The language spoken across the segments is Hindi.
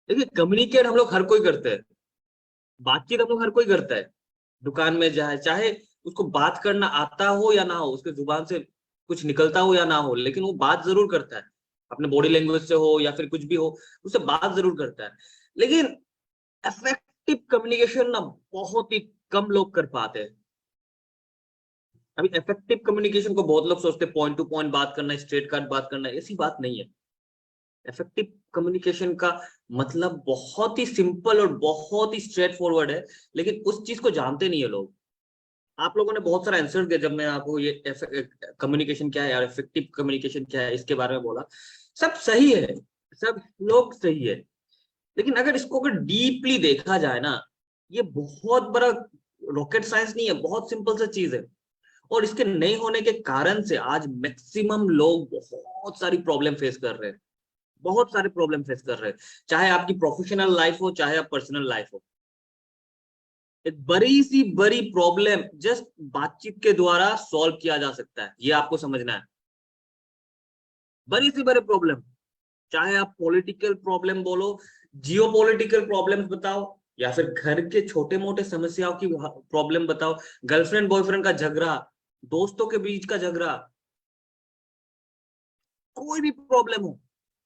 देखिए, कम्युनिकेट हम लोग हर कोई करते हैं, बातचीत हम लोग हर कोई करता है। दुकान में जाए, चाहे उसको बात करना आता हो या ना हो, उसके जुबान से कुछ निकलता हो या ना हो, लेकिन वो बात जरूर करता है। अपने बॉडी लैंग्वेज से हो या फिर कुछ भी हो, उससे बात जरूर करता है। लेकिन इफेक्टिव कम्युनिकेशन ना बहुत ही कम लोग कर पाते हैं। अभी इफेक्टिव कम्युनिकेशन को बहुत लोग सोचते हैं पॉइंट टू पॉइंट बात करना, स्ट्रेट कट बात करना, ऐसी बात नहीं है। इफेक्टिव कम्युनिकेशन का मतलब बहुत ही सिंपल और बहुत ही स्ट्रेट फॉरवर्ड है, लेकिन उस चीज को जानते नहीं है लोग। आप लोगों ने बहुत सारा आंसर दिया जब मैं आपको ये कम्युनिकेशन क्या है और इफेक्टिव कम्युनिकेशन क्या है इसके बारे में बोला। सब सही है, सब लोग सही है, लेकिन अगर इसको अगर डीपली देखा जाए ना, ये बहुत बड़ा रॉकेट साइंस नहीं है, बहुत सिंपल सा चीज है। और इसके नहीं होने के कारण से आज मैक्सिमम लोग बहुत सारी प्रॉब्लम फेस कर रहे हैं, बहुत सारे प्रॉब्लम फेस कर रहे हैं। चाहे आपकी प्रोफेशनल लाइफ हो, चाहे आप पर्सनल लाइफ हो, एक बड़ी सी बड़ी प्रॉब्लम जस्ट बातचीत के द्वारा सॉल्व किया जा सकता है, ये आपको समझना है। बड़ी सी बड़ी प्रॉब्लम, चाहे आप पॉलिटिकल प्रॉब्लम बोलो, जियो पॉलिटिकल प्रॉब्लम बताओ, या फिर घर के छोटे मोटे समस्याओं की प्रॉब्लम बताओ, गर्लफ्रेंड बॉयफ्रेंड का झगड़ा, दोस्तों के बीच का झगड़ा, कोई भी प्रॉब्लम हो,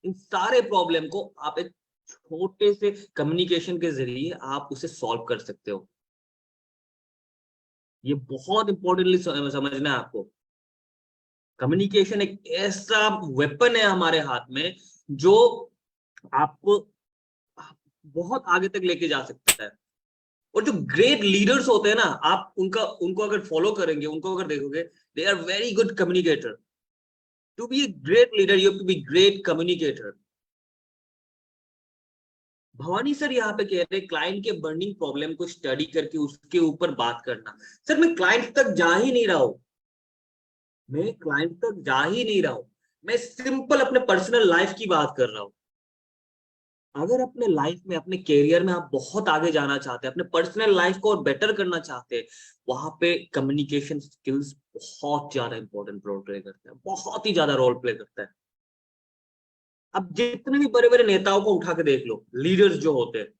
इन सारे प्रॉब्लम को आप एक छोटे से कम्युनिकेशन के जरिए आप उसे सॉल्व कर सकते हो। ये बहुत इंपॉर्टेंटली समझना है आपको। कम्युनिकेशन एक ऐसा वेपन है हमारे हाथ में, जो आपको बहुत आगे तक लेके जा सकता है। और जो ग्रेट लीडर्स होते हैं ना, आप उनको अगर फॉलो करेंगे, उनको अगर देखोगे, they are very good communicator. To be a great leader you have to be great communicator. Bhavani sir यहाँ पे कह रहे हैं क्लाइंट के बर्निंग प्रॉब्लम को स्टडी करके उसके ऊपर बात करना। सर मैं क्लाइंट तक जा ही नहीं रहा हूं, मैं क्लाइंट तक जा ही नहीं रहा हूं, मैं सिंपल अपने पर्सनल लाइफ की बात कर रहा हूं। अगर अपने लाइफ में, अपने करियर में आप बहुत आगे जाना चाहते हैं, अपने पर्सनल लाइफ को और बेटर करना चाहते हैं, वहां पे कम्युनिकेशन स्किल्स बहुत ज्यादा इंपॉर्टेंट रोल प्ले करता है, बहुत ही ज्यादा रोल प्ले करता है। अब जितने भी बड़े बड़े नेताओं को उठा के देख लो, लीडर्स जो होते हैं,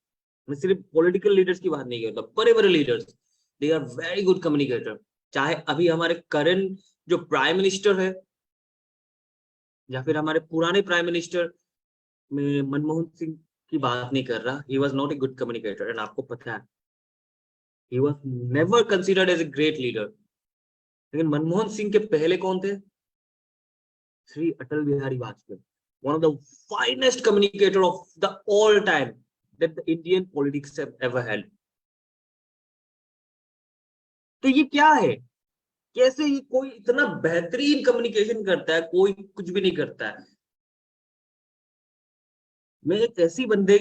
मैं सिर्फ पॉलिटिकल लीडर्स की बात नहीं करता, बड़े बड़े leaders, they are very good communicator. चाहे अभी हमारे करंट जो प्राइम मिनिस्टर है, या फिर हमारे पुराने प्राइम मिनिस्टर, मैं मनमोहन सिंह की बात नहीं कर रहा, he was not a good communicator, and आपको पता है he was never considered as a great leader। लेकिन मनमोहन सिंह के पहले कौन थे? Shri Atal Bihari Vajpayee, one of the finest communicator of the all time that the Indian politics have ever had। तो ये क्या है, कैसे ये कोई इतना बेहतरीन कम्युनिकेशन करता है, कोई कुछ भी नहीं करता है। मैं एक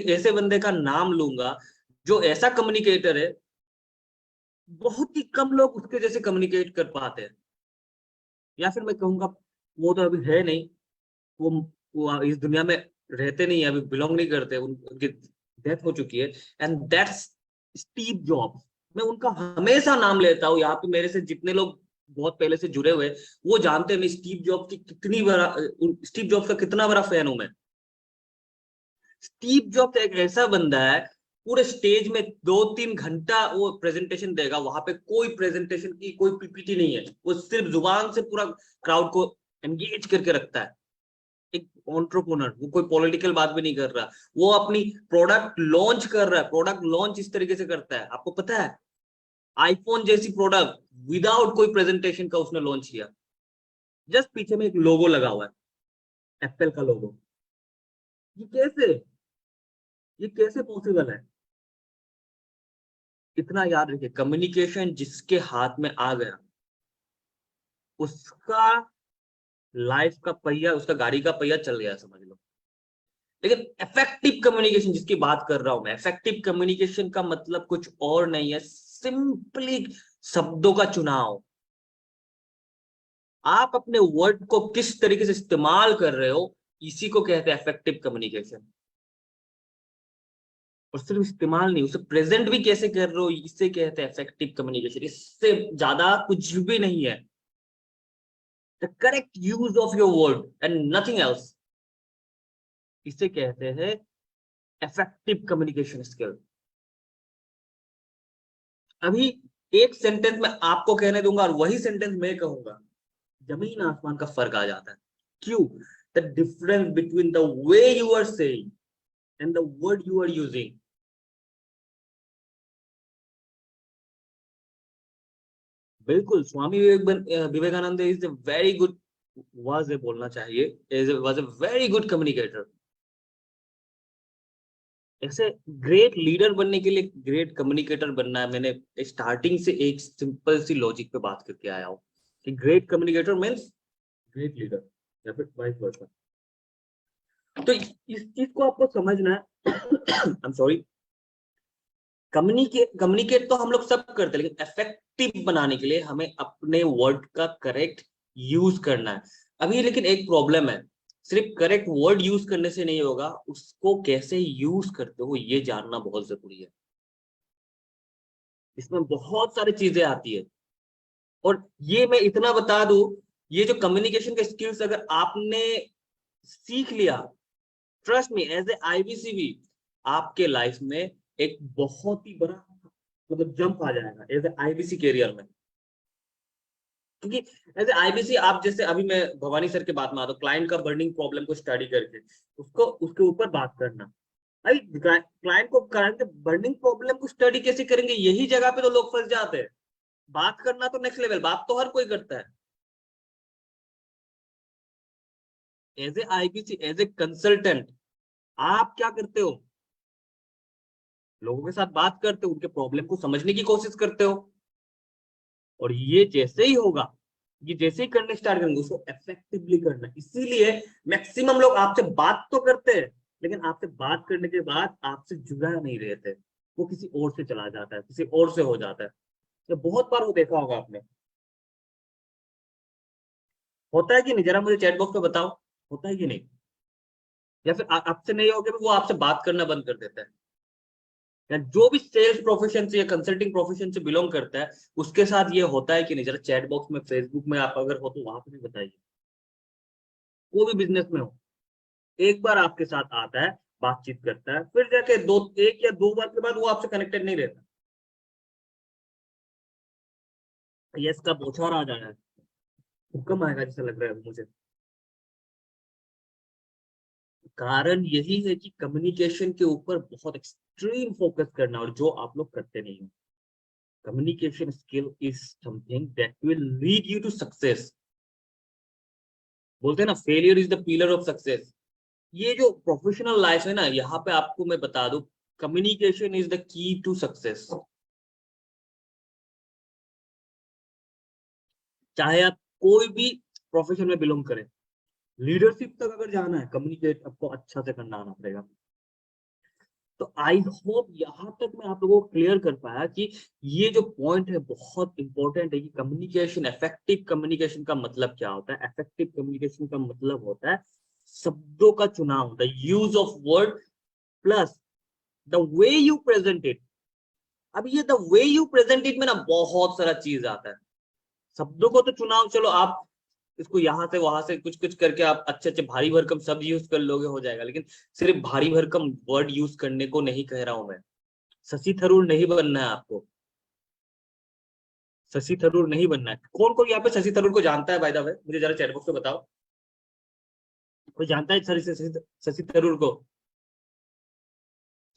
ऐसे बंदे का नाम लूंगा जो ऐसा कम्युनिकेटर है, बहुत ही कम लोग उसके जैसे कम्युनिकेट कर पाते हैं। या फिर मैं कहूंगा, वो तो अभी है नहीं, वो वो इस दुनिया में रहते नहीं है, अभी बिलोंग नहीं करते, उनकी डेथ हो चुकी है, एंड दैट्स स्टीव जॉब्स। मैं उनका हमेशा नाम लेता हूँ, यहाँ पे मेरे से जितने लोग बहुत पहले से जुड़े हुए, वो जानते हैं मैं स्टीव जॉब्स का कितना बड़ा फैन हूं मैं। स्टीव जॉब्स एक ऐसा बंदा है, पूरे स्टेज में 2-3 घंटा वो प्रेजेंटेशन देगा, वहां पे कोई प्रेजेंटेशन की कोई पीपीटी नहीं है, वो सिर्फ जुबान से पूरा क्राउड को एंगेज करके रखता है। एक एंटरप्रेन्योर, वो कोई पॉलिटिकल बात भी नहीं कर रहा, वो अपनी प्रोडक्ट लॉन्च कर रहा है। प्रोडक्ट लॉन्च इस तरीके से करता है, आपको पता है, आईफोन जैसी प्रोडक्ट विदाउट कोई प्रेजेंटेशन का उसने लॉन्च किया। जस्ट पीछे में एक लोगो लगा हुआ है, एप्पल का लोगो। ये कैसे, ये कैसे पॉसिबल है? इतना याद रखिए, कम्युनिकेशन जिसके हाथ में आ गया, उसका लाइफ का पहिया, उसका गाड़ी का पहिया चल गया समझ लो। लेकिन इफेक्टिव कम्युनिकेशन जिसकी बात कर रहा हूं मैं, इफेक्टिव कम्युनिकेशन का मतलब कुछ और नहीं है, सिंपली शब्दों का चुनाव। आप अपने वर्ड को किस तरीके से इस्तेमाल कर रहे हो, इसी को कहते हैं इफेक्टिव कम्युनिकेशन। और सिर्फ इस्तेमाल नहीं, उसे प्रेजेंट भी कैसे कर रहे हो, इसे कहते हैं इफेक्टिव कम्युनिकेशन। इससे ज्यादा कुछ भी नहीं है। The correct use of your word and nothing else, इसे कहते हैं इफेक्टिव कम्युनिकेशन स्किल। अभी एक सेंटेंस में आपको कहने दूंगा और वही सेंटेंस मैं कहूंगा, जमीन आसमान का फर्क आ जाता है। क्यों? The difference between the way you are saying and the word you are using. बिल्कुल, Swami Vivekananda is a very good, was a बोलना चाहिए, is was a very good communicator. ऐसे ग्रेट लीडर बनने के लिए ग्रेट कम्युनिकेटर बनना है। मैंने स्टार्टिंग से एक सिंपल सी लॉजिक पे बात करके आया हूँ कि great communicator means great leader, या फिर वाइस वर्सा। तो इस चीज को आपको समझना है। आई एम सॉरी। कम्युनिकेट तो हम लोग सब करते हैं, लेकिन इफेक्टिव बनाने के लिए हमें अपने वर्ड का करेक्ट यूज करना है। अभी लेकिन एक प्रॉब्लम है, सिर्फ करेक्ट वर्ड यूज करने से नहीं होगा, उसको कैसे यूज करते हो ये जानना बहुत जरूरी है। इसमें बहुत सारी चीजें आती है। और ये मैं इतना बता दूं, ये जो कम्युनिकेशन के स्किल्स अगर आपने सीख लिया, ट्रस्ट मी, एज ए आईबीसीबी आपके लाइफ में एक बहुत ही बड़ा मतलब जंप आ जाएगा एज ए आईबीसी कैरियर में। क्योंकि एज ए आईबीसी आप जैसे, अभी मैं भवानी सर के बात में आता हूँ, क्लाइंट का बर्निंग प्रॉब्लम को स्टडी करके उसको उसके ऊपर बात करना। भाई क्लाइंट को क्लाइंट के बर्निंग प्रॉब्लम को स्टडी कैसे करेंगे, यही जगह पे तो लोग फंस जाते हैं। बात करना तो नेक्स्ट लेवल, बात तो हर कोई करता है। As a IBC, as a consultant आप क्या करते हो? लोगों के साथ बात करते हो, उनके प्रॉब्लम को समझने की कोशिश करते हो। और ये जैसे ही होगा, ये जैसे ही करने स्टार्ट करेंगे, उसको इफेक्टिवली करना। इसीलिए मैक्सिमम लोग आपसे बात तो करते हैं, लेकिन आपसे बात करने के बाद आपसे जुड़ा नहीं रहते, वो किसी और से चला जाता है, किसी और से हो जाता है। तो बहुत बार वो देखा होगा आपने। होता है कि नहीं? जरा मुझे चैट बॉक्स पे बताओ, होता है कि नहीं? या फिर आपसे नहीं हो गया, वो आपसे बात करना बंद कर देता है। या जो भी सेल्स प्रोफेशन से या कंसल्टिंग प्रोफेशन से बिलोंग करता है, उसके साथ ये होता है कि नहीं? जरा चैट बॉक्स में, फेसबुक में आप अगर हो तो वहां पे भी बताइए। कोई भी बिजनेस में हो, एक बार आपके साथ आता है, बातचीत करता है, फिर जाके दो, एक या दो बार के बाद वो आपसे कनेक्टेड नहीं रहता। यस का बौछार आ जाना है, भूकंप आएगा जैसा लग रहा है मुझे। कारण यही है कि कम्युनिकेशन के ऊपर बहुत एक्सट्रीम फोकस करना, और जो आप लोग करते नहीं हो। Communication skill is something that will lead you to success. बोलते हैं ना, failure is the pillar of success. ये जो प्रोफेशनल लाइफ है ना, यहाँ पे आपको मैं बता दूं, communication is the key to success. चाहे आप कोई भी प्रोफेशन में बिलोंग करें, लीडरशिप तक अगर जाना है, कम्युनिकेट आपको अच्छा से करना आना पड़ेगा। तो आई होप यहाँ तक मैं आप लोगों को क्लियर कर पाया कि ये जो पॉइंट है बहुत इंपॉर्टेंट है कि कम्युनिकेशन, इफेक्टिव कम्युनिकेशन का मतलब क्या होता है। इफेक्टिव कम्युनिकेशन का मतलब होता है शब्दों का चुनाव, the use of word plus the way you present it. अब ये the way you present it में ना बहुत सारा चीज आता है। शब्दों को तो चुनाव, चलो आप इसको यहाँ से वहां से कुछ कुछ करके आप अच्छे अच्छे भारी भरकम शब्द यूज कर लोगे, हो जाएगा। लेकिन सिर्फ भारी भरकम वर्ड यूज करने को नहीं कह रहा हूं मैं। शशि थरूर नहीं बनना है आपको, शशि थरूर नहीं बनना है। कौन कौन यहाँ पे शशि थरूर को जानता है? बाय द वे मुझे जरा चैट बॉक्स में बताओ, कोई जानता है शशि थरूर को?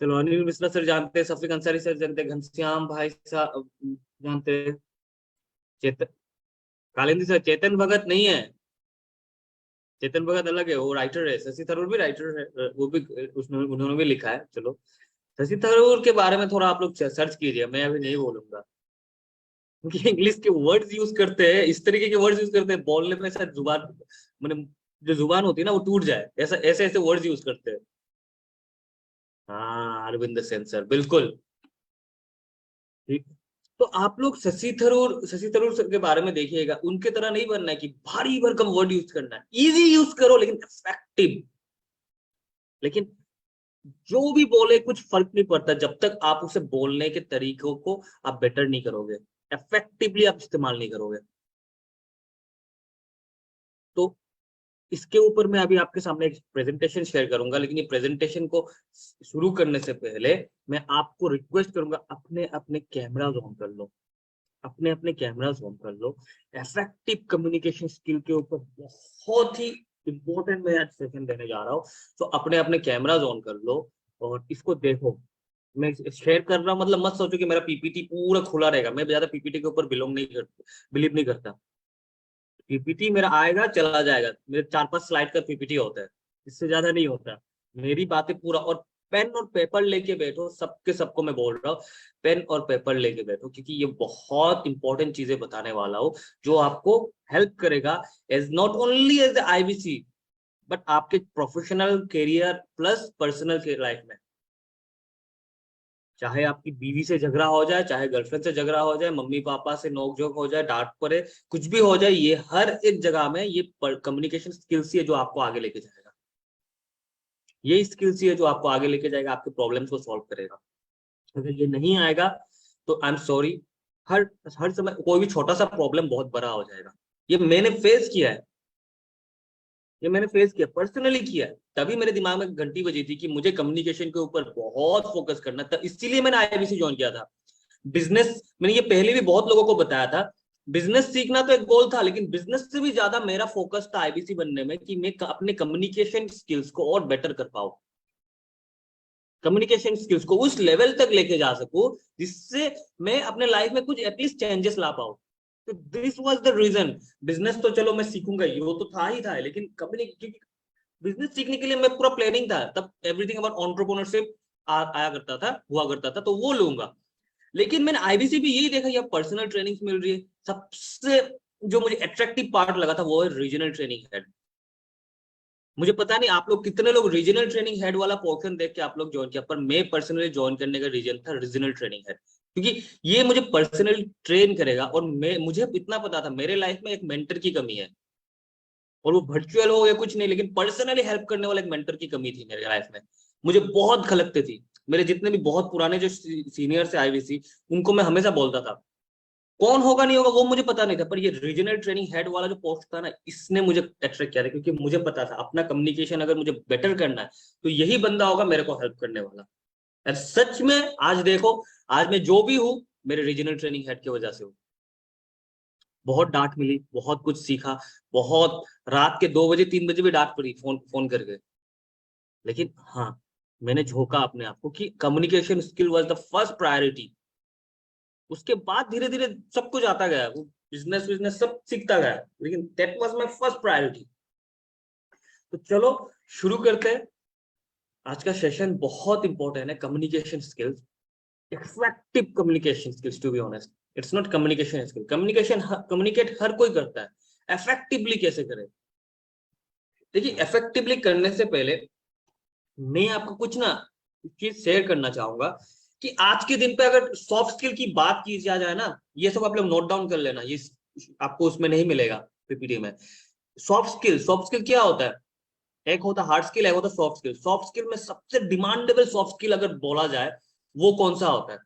चलो, अनिल मिश्रा सर जानते हैं, शफीक अंसारी सर जानते हैं, घनश्याम भाई साहब जानते हैं, चेतन कालिंदी सर। चेतन भगत नहीं है, चेतन भगत अलग है, वो राइटर है। शशि थरूर भी राइटर है, वो भी उसने उन्होंने भी लिखा है। चलो, शशि थरूर के बारे में थोड़ा आप लोग सर्च कीजिए, मैं अभी नहीं बोलूंगा। क्योंकि इंग्लिश के वर्ड्स यूज करते हैं, इस तरीके के वर्ड्स यूज करते हैं, बोलने में शायद जुबान, मैंने जो जुबान होती है ना वो टूट जाए, ऐसा ऐसे ऐसे वर्ड्स यूज करते हैं। हाँ, अरविंद सेन सर, बिल्कुल ठीक। तो आप लोग शशि थरूर सर के बारे में देखिएगा, उनके तरह नहीं बनना है कि भारी भरकम वर्ड यूज करना है। इजी यूज करो लेकिन इफेक्टिव। लेकिन जो भी बोले कुछ फर्क नहीं पड़ता जब तक आप उसे बोलने के तरीकों को आप बेटर नहीं करोगे, इफेक्टिवली आप इस्तेमाल नहीं करोगे। तो इसके ऊपर मैं अभी आपके सामने एक प्रेजेंटेशन शेयर करूंगा, लेकिन ये प्रेजेंटेशन को शुरू करने से पहले मैं आपको रिक्वेस्ट करूंगा, अपने अपने कैमरास ऑन कर लो, अपने अपने कैमरास ऑन कर लो। इफेक्टिव कम्युनिकेशन स्किल के ऊपर बहुत ही इंपॉर्टेंट मैं आज सेशन देने जा रहा हूँ। तो अपने अपने कैमरास ऑन कर लो और इसको देखो। मैं शेयर कर रहा हूँ, मतलब मत सोचो कि मेरा पीपीटी पूरा खुला रहेगा। मैं ज्यादा पीपीटी के ऊपर बिलीव नहीं करता। पीपीटी मेरा आएगा चला जाएगा, मेरे 4-5 स्लाइड का पीपीटी होता है, इससे ज्यादा नहीं होता। मेरी बातें पूरा, और पेन और पेपर लेके बैठो, सबके सबको मैं बोल रहा हूँ, पेन और पेपर लेके बैठो, क्योंकि ये बहुत इंपॉर्टेंट चीजें बताने वाला हूँ जो आपको हेल्प करेगा as not only as IBC, but आपके professional career plus personal life में। चाहे आपकी बीवी से झगड़ा हो जाए, चाहे गर्लफ्रेंड से झगड़ा हो जाए, मम्मी पापा से नोकझोंक हो जाए, डांट पड़े, कुछ भी हो जाए, ये हर एक जगह में ये कम्युनिकेशन स्किल्स ही है जो आपको आगे लेके जाएगा। ये स्किल्स ही है जो आपको आगे लेके जाएगा, आपके प्रॉब्लम्स को सॉल्व करेगा। अगर ये नहीं आएगा तो आई एम सॉरी, हर हर समय कोई भी छोटा सा प्रॉब्लम बहुत बड़ा हो जाएगा। ये मैंने फेस किया है, ये मैंने फेस किया, पर्सनली किया है। तभी मेरे दिमाग में घंटी बजी थी कि मुझे कम्युनिकेशन के ऊपर बहुत फोकस करना था, इसीलिए मैंने आईबीसी ज्वाइन किया था। बिजनेस, मैंने ये पहले भी बहुत लोगों को बताया था, बिजनेस सीखना तो एक गोल था, लेकिन बिजनेस से भी ज्यादा मेरा फोकस था आईबीसी बनने में कि मैं अपने कम्युनिकेशन स्किल्स को और बेटर कर पाऊं, कम्युनिकेशन स्किल्स को उस लेवल तक लेके जा सकूं जिससे मैं अपने लाइफ में कुछ एटलीस्ट चेंजेस ला पाऊं। तो this was the reason. Business तो चलो मैं सीखूंगा ही, वो तो था ही था, लेकिन कम्युनिकेशन, बिजनेस सीखने के लिए मैं पूरा प्लानिंग था, तब एवरीथिंग अबाउट एंटरप्रेन्योरशिप आया करता था, हुआ करता था, तो वो लूंगा। लेकिन मैंने आईबीसी भी यही देखा, यार पर्सनल ट्रेनिंग मिल रही है। सबसे जो मुझे अट्रैक्टिव पार्ट लगा था वो है रीजनल ट्रेनिंग हेड। मुझे पता नहीं आप लोग कितने लोग रीजनल ट्रेनिंग हेड वाला पोर्शन देख के आप लोग ज्वाइन किया, पर मैं पर्सनली ज्वाइन करने का रीजन था रीजनल ट्रेनिंग हेड, क्योंकि ये मुझे पर्सनल ट्रेन करेगा। और मैं, मुझे इतना पता था मेरे लाइफ में एक मेंटर की कमी है, और वो वर्चुअल हो या कुछ नहीं, लेकिन पर्सनली हेल्प करने वाला एक मेंटर की कमी थी मेरे लाइफ में। मुझे बहुत खलकते थी। मेरे जितने भी बहुत पुराने जो सीनियर से आईवीसी, उनको मैं हमेशा बोलता था, कौन होगा नहीं होगा वो मुझे पता नहीं था, पर ये रीजनल ट्रेनिंग हेड वाला जो पोस्ट था ना, इसने मुझे अट्रैक्ट किया था, क्योंकि मुझे पता था अपना कम्युनिकेशन अगर मुझे बेटर करना है तो यही बंदा होगा मेरे को हेल्प करने वाला। और सच में आज देखो, आज मैं जो भी हूँ मेरे रीजनल ट्रेनिंग हेड की वजह से हूँ। बहुत डांट मिली, बहुत कुछ सीखा, बहुत रात के 2 बजे 3 बजे भी डांट पड़ी फोन फोन करके, लेकिन हाँ, मैंने झोंका अपने आप को कि communication skill was the first priority. उसके बाद धीरे धीरे सब कुछ आता गया, वो बिजनेस बिजनेस सब सीखता गया, लेकिन that was my first priority. तो चलो शुरू करते हैं। आज का सेशन बहुत इंपॉर्टेंट है, communication skills, effective communication skills. To be honest, it's not communication skill, communicate हर कोई करता है, इफेक्टिवली कैसे करे। देखिए, इफेक्टिवली करने से पहले मैं आपको कुछ ना चीज शेयर करना चाहूंगा कि आज के दिन पे अगर सॉफ्ट स्किल की बात की जाए ना, ये सब आप लोग नोट डाउन कर लेना, ये आपको उसमें नहीं मिलेगा पीपीटी में। सॉफ्ट स्किल क्या होता है? एक होता है हार्ड स्किल, एक होता है सॉफ्ट स्किल। सॉफ्ट स्किल में सबसे डिमांडेबल सॉफ्ट स्किल अगर बोला जाए, वो कौन सा होता है?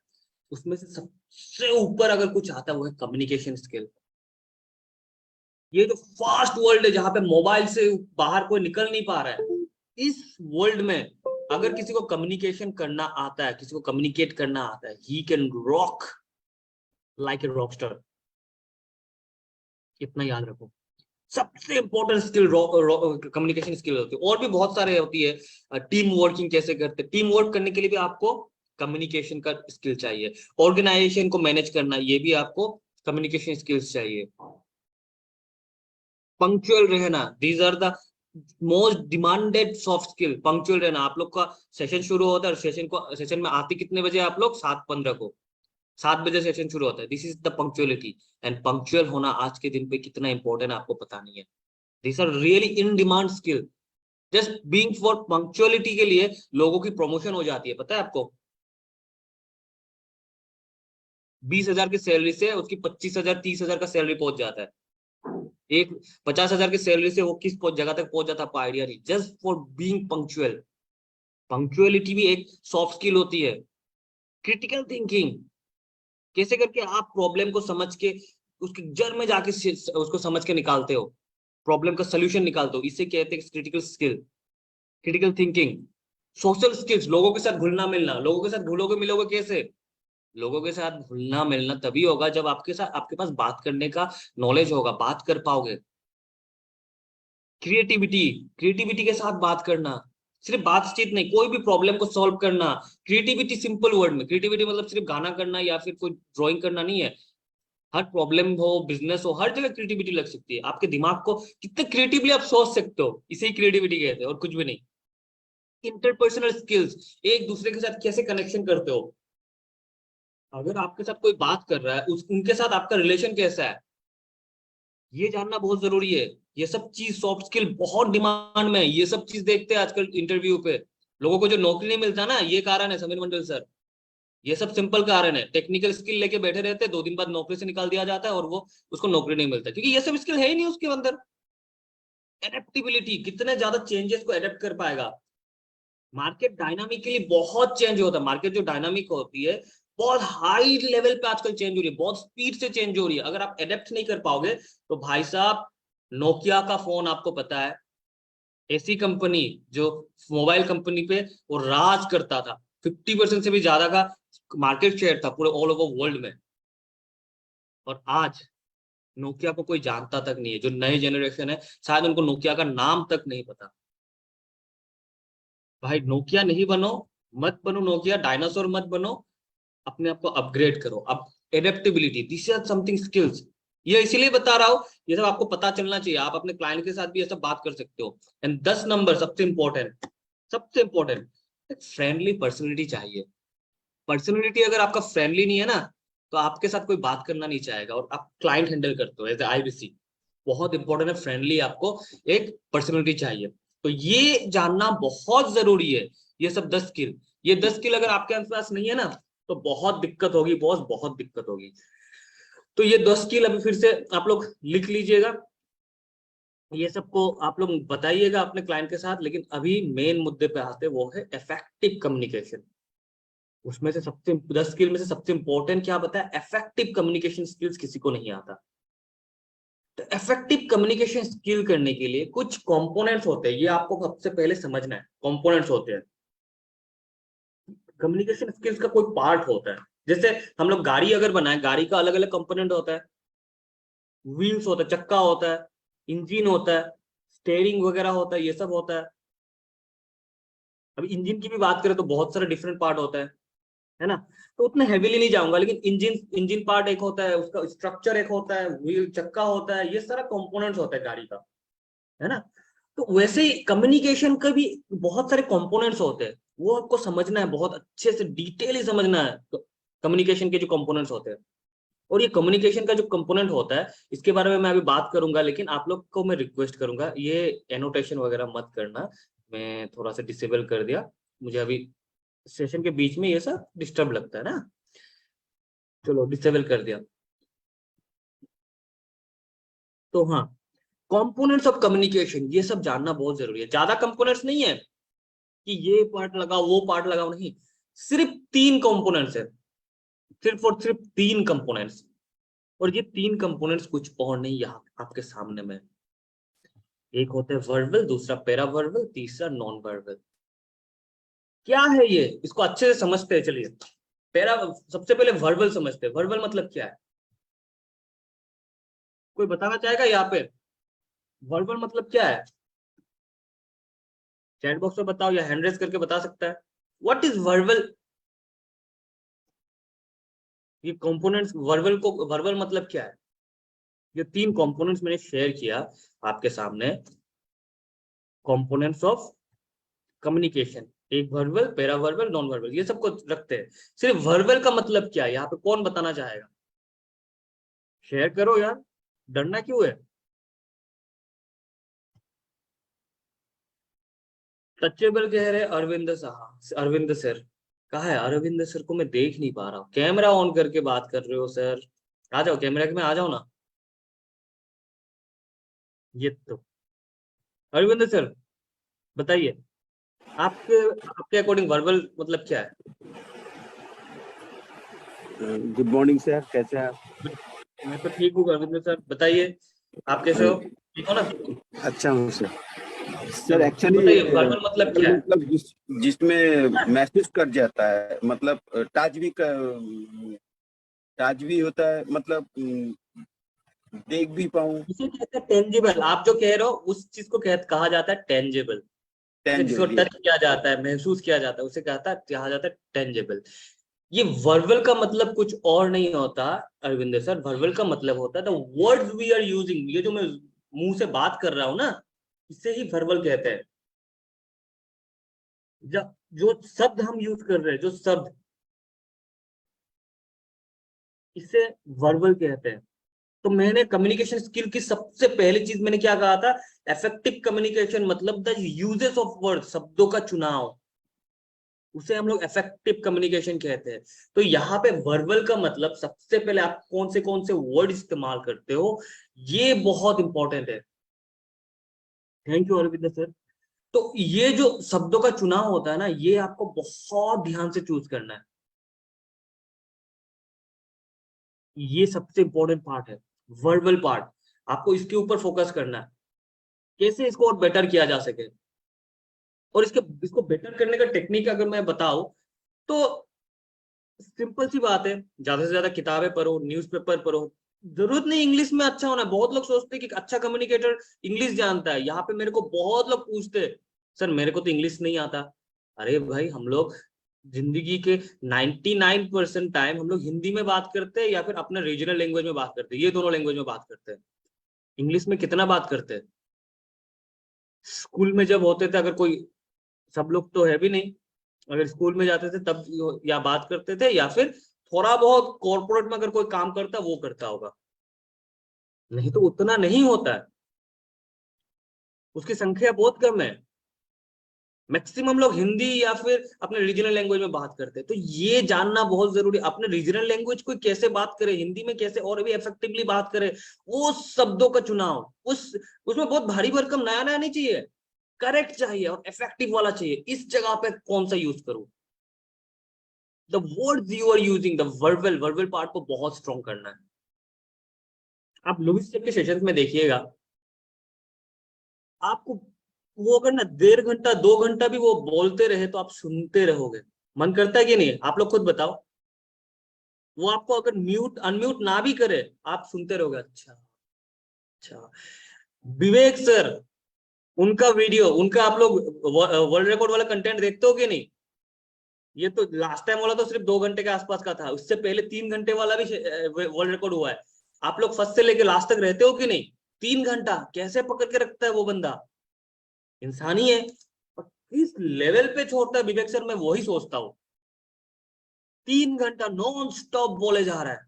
उसमें से सबसे ऊपर अगर कुछ आता है वो है कम्युनिकेशन स्किल। ये जो फास्ट वर्ल्ड है जहां पे मोबाइल से बाहर कोई निकल नहीं पा रहा है, इस वर्ल्ड में अगर किसी को कम्युनिकेशन करना आता है, किसी को कम्युनिकेट करना आता है, he can rock like a Rockstar. इतना याद रखो, सबसे इंपॉर्टेंट स्किल कम्युनिकेशन स्किल होती है। और भी बहुत सारे होती है, टीम वर्किंग कैसे करते हैं, टीम वर्क करने के लिए भी आपको कम्युनिकेशन का स्किल चाहिए। ऑर्गेनाइजेशन को मैनेज करना, ये भी आपको कम्युनिकेशन स्किल्स चाहिए। पंक्चुअल रहना, these are the most demanded soft skill. Punctual रहना, आप लोग का सेशन शुरू होता है और सेशन में आते कितने बजे आप लोग? 7:15 को, 7 बजे सेशन शुरू होता है। This is the punctuality. And punctual होना आज के दिन पे कितना इंपॉर्टेंट है आपको पता नहीं है। This are really in demand skill. Just being for punctuality के लिए लोगों की प्रमोशन हो जाती है, पता है आपको? 20,000 की सैलरी से उसकी 25,000 30,000 का सैलरी पहुंच जाता है। एक 50,000 की सैलरी से वो किस जगह तक पहुंच जाता है, आपको आइडिया नहीं, just for being punctual. Punctuality भी एक सॉफ्ट स्किल होती है। क्रिटिकल थिंकिंग, कैसे करके आप प्रॉब्लम को समझ के उसके जड़ में जाके उसको समझ के निकालते हो। प्रॉब्लम का सोल्यूशन निकालते हो, इसे कहते हैं critical skill, critical thinking. Social skills, लोगों के साथ घुलना मिलना, लोगों के साथ घुलोगे मिलोगे कैसे? लोगों के साथ घुलना मिलना तभी होगा जब आपके साथ, आपके पास बात करने का नॉलेज होगा, बात कर पाओगे। क्रिएटिविटी, क्रिएटिविटी के साथ बात करना, सिर्फ बातचीत नहीं, कोई भी प्रॉब्लम को सॉल्व करना। क्रिएटिविटी सिंपल वर्ड में, क्रिएटिविटी मतलब सिर्फ गाना करना या फिर कोई ड्राइंग करना नहीं है। हर प्रॉब्लम हो, बिजनेस हो, हर जगह क्रिएटिविटी लग सकती है। आपके दिमाग को कितने क्रिएटिवली आप सोच सकते हो, इसे ही क्रिएटिविटी कहते हैं और कुछ भी नहीं। इंटरपर्सनल स्किल्स, एक दूसरे के साथ कैसे कनेक्शन करते हो, अगर आपके साथ कोई बात कर रहा है उनके साथ आपका रिलेशन कैसा है, ये जानना बहुत जरूरी है। ये सब चीज, सॉफ्ट स्किल बहुत डिमांड में है। ये सब चीज देखते हैं आजकल इंटरव्यू पे, लोगों को जो नौकरी नहीं मिलता ना, ये कारण है समीर मंडल सर। ये सब सिंपल कारण है, टेक्निकल स्किल लेके बैठे रहते हैं, 2 दिन बाद नौकरी से निकाल दिया जाता है और वो उसको नौकरी नहीं मिलता, क्योंकि ये सब स्किल है ही नहीं उसके अंदर। एडेप्टिबिलिटी, कितने ज्यादा चेंजेस को एडेप्ट कर पाएगा। मार्केट डायनामिकली बहुत चेंज होता है, मार्केट जो डायनामिक होती है बहुत हाई लेवल पे आजकल चेंज हो रही है, बहुत स्पीड से चेंज हो रही है। अगर आप एडेप्ट नहीं कर पाओगे तो भाई साहब, नोकिया का फोन आपको पता है, ऐसी कंपनी जो मोबाइल कंपनी पे वो राज करता था, 50% से भी ज्यादा का मार्केट शेयर था पूरे ऑल ओवर वर्ल्ड में, और आज नोकिया को कोई जानता तक नहीं है। जो नई जनरेशन है शायद उनको नोकिया का नाम तक नहीं पता। भाई नोकिया नहीं बनो, मत बनो नोकिया, डायनासोर मत बनो, अपने आप को अपग्रेड करो। अब adaptability, this is something skills, ये इसीलिए बता रहा हूँ, ये सब आपको पता चलना चाहिए। आप अपने क्लाइंट के साथ भी ये सब बात कर सकते हो। एंड 10 नंबर सबसे इंपॉर्टेंट, सबसे इंपॉर्टेंट, एक फ्रेंडली पर्सनैलिटी चाहिए। पर्सनैलिटी अगर आपका फ्रेंडली नहीं है ना, तो आपके साथ कोई बात करना नहीं चाहेगा, और आप क्लाइंट हैंडल करते हो एज IBC, बहुत इंपॉर्टेंट है, फ्रेंडली आपको एक पर्सनैलिटी चाहिए। तो ये जानना बहुत जरूरी है, ये सब 10 स्किल। ये 10 स्किल अगर आपके पास नहीं है ना, तो बहुत दिक्कत होगी बॉस, बहुत दिक्कत होगी। तो ये 10 स्किल अभी फिर से आप लोग लिख लीजिएगा, ये सबको आप लोग बताइएगा अपने क्लाइंट के साथ। लेकिन अभी मेन मुद्दे पे आते हैं, वो है इफेक्टिव कम्युनिकेशन। उसमें से सबसे 10 स्किल में से सबसे इंपॉर्टेंट क्या बताया, इफेक्टिव कम्युनिकेशन स्किल्स किसी को नहीं आता। तो इफेक्टिव कम्युनिकेशन स्किल करने के लिए कुछ कंपोनेंट्स होते हैं, ये आपको सबसे पहले समझना है। कंपोनेंट्स होते हैं, कम्युनिकेशन स्किल्स का कोई पार्ट होता है। जैसे हम लोग गाड़ी अगर बनाए, गाड़ी का अलग अलग कंपोनेंट होता है, व्हील्स होता है, चक्का होता है, इंजन होता है, स्टेयरिंग वगैरह होता है, ये सब होता है। अब इंजन की भी बात करें तो बहुत सारे डिफरेंट पार्ट होता है ना। तो उतने हैवीली नहीं जाऊंगा, लेकिन इंजन, इंजन पार्ट एक होता है, उसका स्ट्रक्चर एक होता है, व्हील चक्का होता है, ये सारा कंपोनेंट्स होता है गाड़ी का, है ना। तो वैसे ही कम्युनिकेशन का भी बहुत सारे कंपोनेंट्स होते हैं, वो आपको समझना है, बहुत अच्छे से डिटेल ही समझना है कम्युनिकेशन के जो कंपोनेंट्स होते हैं। और ये कम्युनिकेशन का जो कंपोनेंट होता है, इसके बारे में मैं अभी बात करूंगा, लेकिन आप लोग को मैं रिक्वेस्ट करूंगा ये एनोटेशन वगैरह मत करना। मैं थोड़ा सा डिसेबल कर दिया, मुझे अभी सेशन के बीच में ये सब डिस्टर्ब लगता है ना, चलो डिसेबल कर दिया। तो हाँ, कंपोनेंट्स ऑफ कम्युनिकेशन ये सब जानना बहुत जरूरी है। ज्यादा कंपोनेंट्स नहीं है कि ये पार्ट लगाओ वो पार्ट लगाओ, नहीं, सिर्फ 3 कंपोनेंट्स है, सिर्फ और सिर्फ 3 कंपोनेंट्स। और ये 3 कंपोनेंट्स कुछ और नहीं, यहाँ आपके सामने में। एक होता है वर्बल, दूसरा पैरा वर्बल, तीसरा नॉन वर्बल। क्या है ये, इसको अच्छे से समझते हैं, चलिए। पैरा, सबसे पहले वर्बल समझते हैं। वर्बल मतलब क्या है, कोई बताना चाहेगा यहाँ पे? वर्बल मतलब क्या है, चैट बॉक्स में बताओ या हैंड रेज करके बता सकता है। What is verbal? ये कंपोनेंट्स, वर्बल को, वर्बल मतलब क्या है? ये 3 कंपोनेंट्स मैंने शेयर किया आपके सामने, कंपोनेंट्स ऑफ कम्युनिकेशन। एक verbal, para verbal, non verbal, ये सबको रखते हैं। सिर्फ वर्बल का मतलब क्या है, यहाँ पे कौन बताना चाहेगा? शेयर करो यार, डरना क्यों है? टचेबल कह रहे अरविंद साहब, अरविंद सर। कहा है अरविंद सर को, मैं देख नहीं पा रहा हूँ। कैमरा ऑन करके बात कर रहे हो सर, आ जाओ कैमरा के में, आ जाओ ना। ये तो अरविंद सर बताइए, आपके आपके अकॉर्डिंग वर्बल मतलब क्या है? गुड मॉर्निंग सर, कैसे हैं आप? मैं तो ठीक हूँ अरविंद सर, बताइए आप कैसे हो? ठीक हो ना? अच्छा हूँ सर। सर चलो एक्चुअली बताइए वर्बल मतलब क्या है? मतलब जिसमें मैसेज कट जाता है, मतलब ताजवी होता है, मतलब देख भी पाऊँ। इसे कहते हैं टेंजिबल। आप जो कह रहे हो उस चीज को कहा जाता है टेंजिबल। ठीक है, जिसको टेंजिबल, टच किया जाता है, महसूस किया जाता है, उसे कहा जाता है टेंजिबल। ये वर्बल का मतलब कुछ और नहीं होता अरविंद सर। वर्बल का मतलब होता है the words we are using. ये जो मैं मुंह से बात कर रहा हूं ना, इसे ही वर्बल कहते हैं। जो शब्द हम यूज कर रहे हैं, जो शब्द, इसे वर्बल कहते हैं। तो मैंने कम्युनिकेशन स्किल की सबसे पहली चीज मैंने क्या कहा था? इफेक्टिव कम्युनिकेशन मतलब द यूजेस ऑफ वर्ड, शब्दों का चुनाव, उसे हम लोग इफेक्टिव कम्युनिकेशन कहते हैं। तो यहाँ पे वर्बल का मतलब सबसे पहले आप कौन से वर्ड इस्तेमाल करते हो, ये बहुत इंपॉर्टेंट है। Thank you Arvind sir. तो ये जो शब्दों का चुनाव होता है ना, ये आपको बहुत ध्यान से चूज करना है। ये सबसे इंपॉर्टेंट पार्ट है, वर्बल पार्ट। आपको इसके ऊपर फोकस करना है, कैसे इसको और बेटर किया जा सके। और इसको बेटर करने का टेक्निक अगर मैं बताऊं तो सिंपल सी बात है, ज्यादा से ज्यादा किताबें पढ़ो, न्यूज़पेपर पढ़ो। जरूरत नहीं इंग्लिश में अच्छा होना। बहुत लोग सोचते हैं कि अच्छा कम्युनिकेटर इंग्लिश जानता है। यहाँ पे मेरे को बहुत लोग पूछते हैं, सर मेरे को तो इंग्लिश नहीं आता। अरे भाई, हम लोग जिंदगी के 99% टाइम हम लोग हिंदी में बात करते हैं या फिर अपने रीजनल लैंग्वेज में बात करते हैं। ये दोनों लैंग्वेज में बात करते हैं। इंग्लिश में कितना बात करते हैं? स्कूल में जब होते थे, अगर कोई, सब लोग तो है भी नहीं, अगर स्कूल में जाते थे तब या बात करते थे, या फिर थोड़ा बहुत कॉर्पोरेट में अगर कोई काम करता वो करता होगा। नहीं तो उतना नहीं होता है, उसकी संख्या बहुत कम है। मैक्सिमम लोग हिंदी या फिर अपने रीजनल लैंग्वेज में बात करते हैं। तो ये जानना बहुत जरूरी है, अपने रीजनल लैंग्वेज को कैसे बात करे, हिंदी में कैसे और भी इफेक्टिवली बात करे। वो शब्दों का चुनाव, उसमें बहुत भारी भरकम नया नया नहीं चाहिए, करेक्ट चाहिए और इफेक्टिव वाला चाहिए। इस जगह पे कौन सा यूज करूं? The words you are using, the verbal part को बहुत स्ट्रॉन्ग करना है। आप लुइस के सेशंस में देखिएगा, आपको वो अगर ना 1.5 घंटा 2 घंटा भी वो बोलते रहे तो आप सुनते रहोगे। मन करता है कि नहीं? आप लोग खुद बताओ। वो आपको अगर म्यूट अनम्यूट ना भी करे, आप सुनते रहोगे। अच्छा, अच्छा। विवेक सर, उनका वीडियो, उनका आप लोग वर्ल्ड रिकॉर्ड वाला कंटेंट देखते हो कि नहीं? ये तो लास्ट टाइम वाला तो सिर्फ 2 घंटे के आसपास का था, उससे पहले 3 घंटे वाला भी वर्ल्ड रिकॉर्ड हुआ है। आप लोग फर्स्ट से लेके लास्ट तक रहते हो कि नहीं? 3 घंटा कैसे पकड़ के रखता है वो बंदा? इंसान ही है। और किस लेवल पे छोड़ता है विवेक सर, मैं वही सोचता हूँ। 3 घंटा नॉन स्टॉप बोले जा रहा है,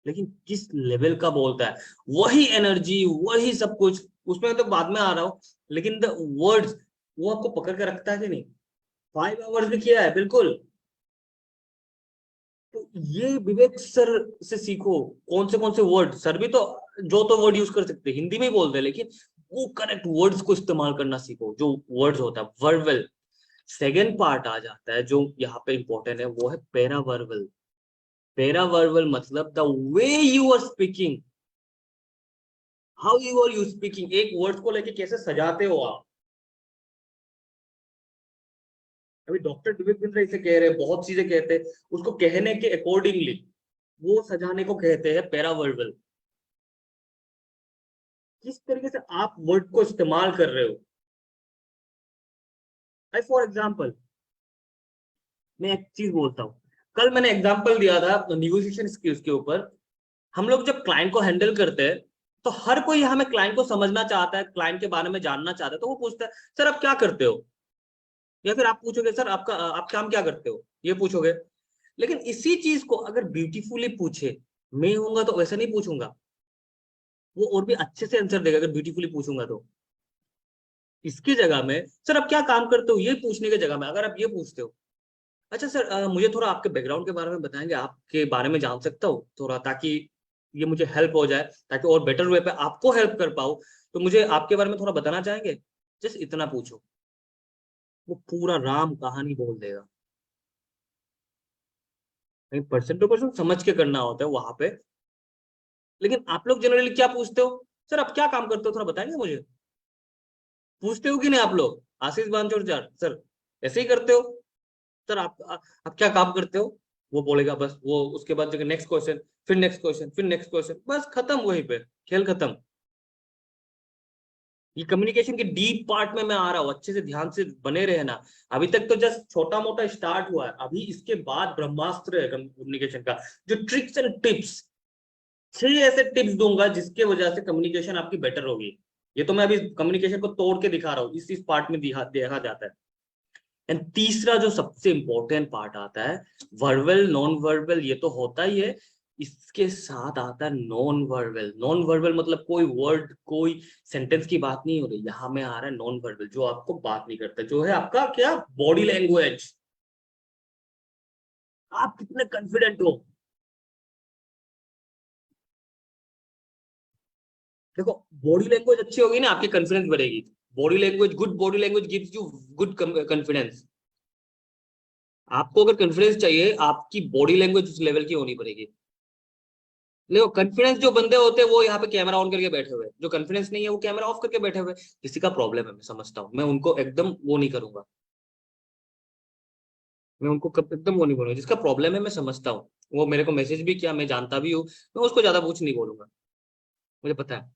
लेकिन किस लेवल का बोलता है। वही एनर्जी, वही सब कुछ, उसमें तो बाद में आ रहा हूँ, लेकिन द वर्ड्स वो आपको पकड़ के रखता है कि नहीं? 5 आवर्स भी किया है बिल्कुल। तो ये विवेक सर से सीखो। कौन से वर्ड, सर भी तो जो तो वर्ड यूज कर सकते हैं, हिंदी में ही बोलते हैं, लेकिन वो करेक्ट वर्ड्स को इस्तेमाल करना सीखो, जो वर्ड्स होता है वर्बल। सेकेंड पार्ट आ जाता है जो यहाँ पे इंपॉर्टेंट है, वो है पैरावर्बल। पैरावर्बल मतलब the way you are speaking, how you are you speaking. एक वर्ड को लेके कैसे सजाते हो आप। अभी डॉक्टर विवेक बिंद्रा इसे कह रहे हैं, बहुत चीजें कहते हैं, उसको कहने के अकॉर्डिंगली वो सजाने को कहते हैं पैरावर्बल। किस तरीके से आप वर्ड को इस्तेमाल कर रहे हो। आई फॉर एग्जाम्पल, मैं एक चीज बोलता हूँ। कल मैंने एग्जाम्पल दिया था निगोशिएशन स्किल्स के ऊपर। हम लोग जब क्लाइंट को हैंडल करते हैं, तो हर कोई हमें क्लाइंट को समझना चाहता है, क्लाइंट के बारे में जानना चाहता है, तो वो पूछता है सर आप क्या करते हो, या फिर आप पूछोगे सर आप काम क्या करते हो, ये पूछोगे। लेकिन इसी चीज को अगर ब्यूटीफुली पूछे, मैं होऊंगा तो वैसे नहीं पूछूंगा, वो और भी अच्छे से आंसर देगा अगर ब्यूटीफुली पूछूंगा तो। इसकी जगह में सर आप क्या काम करते हो, ये पूछने की जगह में अगर आप ये पूछते हो, अच्छा सर मुझे थोड़ा आपके बैकग्राउंड के बारे में बताएंगे, आपके बारे में जान सकता हूँ थोड़ा, ताकि ये मुझे हेल्प हो जाए, ताकि और बेटर वे पे आपको हेल्प कर पाऊँ, तो मुझे आपके बारे में थोड़ा बताना चाहेंगे। जस्ट इतना पूछो, वो पूरा राम कहानी बोल देगा। पर्सन टू पर्सन समझ के करना होता है वहां पे। लेकिन आप लोग जनरली क्या पूछते हो? सर आप क्या काम करते हो, थोड़ा बताएंगे मुझे? पूछते हो कि नहीं आप लोग? आशीष बांचोर सर ऐसे ही करते हो? सर आप क्या काम करते हो? वो बोलेगा बस, वो उसके बाद जगह नेक्स्ट क्वेश्चन, फिर नेक्स्ट क्वेश्चन, फिर नेक्स्ट क्वेश्चन, बस खत्म, वहीं पे खेल खत्म। ये कम्युनिकेशन के डीप पार्ट में मैं आ रहा हूँ, अच्छे से ध्यान से बने रहना। अभी तक तो जस्ट छोटा मोटा स्टार्ट हुआ है, अभी इसके बाद ब्रह्मास्त्र है कम्युनिकेशन का। जो ट्रिक्स एंड टिप्स, 6 ऐसे टिप्स दूंगा जिसके वजह से कम्युनिकेशन आपकी बेटर होगी। ये तो मैं अभी कम्युनिकेशन को तोड़ के दिखा रहा हूँ, इस पार्ट में देखा जाता है। एंड तीसरा जो सबसे इंपॉर्टेंट पार्ट आता है, वर्बल नॉन वर्बल, ये तो होता ही है, इसके साथ आता है नॉन वर्बल। नॉन वर्बल मतलब कोई वर्ड, कोई सेंटेंस की बात नहीं हो रही, यहां में आ रहा है नॉन वर्बल, जो आपको बात नहीं करता, जो है आपका क्या, बॉडी लैंग्वेज। आप कितने कॉन्फिडेंट हो? देखो, बॉडी लैंग्वेज अच्छी होगी ना, आपकी कॉन्फिडेंस बढ़ेगी। Body language, good body language gives you good confidence. आपको अगर कॉन्फिडेंस चाहिए, आपकी बॉडी लैंग्वेज उस लेवल की होनी पड़ेगी। देखो, कॉन्फिडेंस जो बंदे होते हैं वो यहाँ पे कैमरा ऑन करके बैठे हुए, जो कॉन्फिडेंस नहीं है वो कैमरा ऑफ करके बैठे हुए। किसी का प्रॉब्लम है, मैं समझता हूँ, मैं उनको एकदम वो नहीं करूंगा, मैं उनको एकदम वो नहीं बोलूंगा। जिसका प्रॉब्लम है मैं समझता हूँ, वो मेरे को मैसेज भी किया, मैं जानता भी हूँ, मैं उसको ज्यादा कुछ नहीं बोलूंगा, मुझे पता है।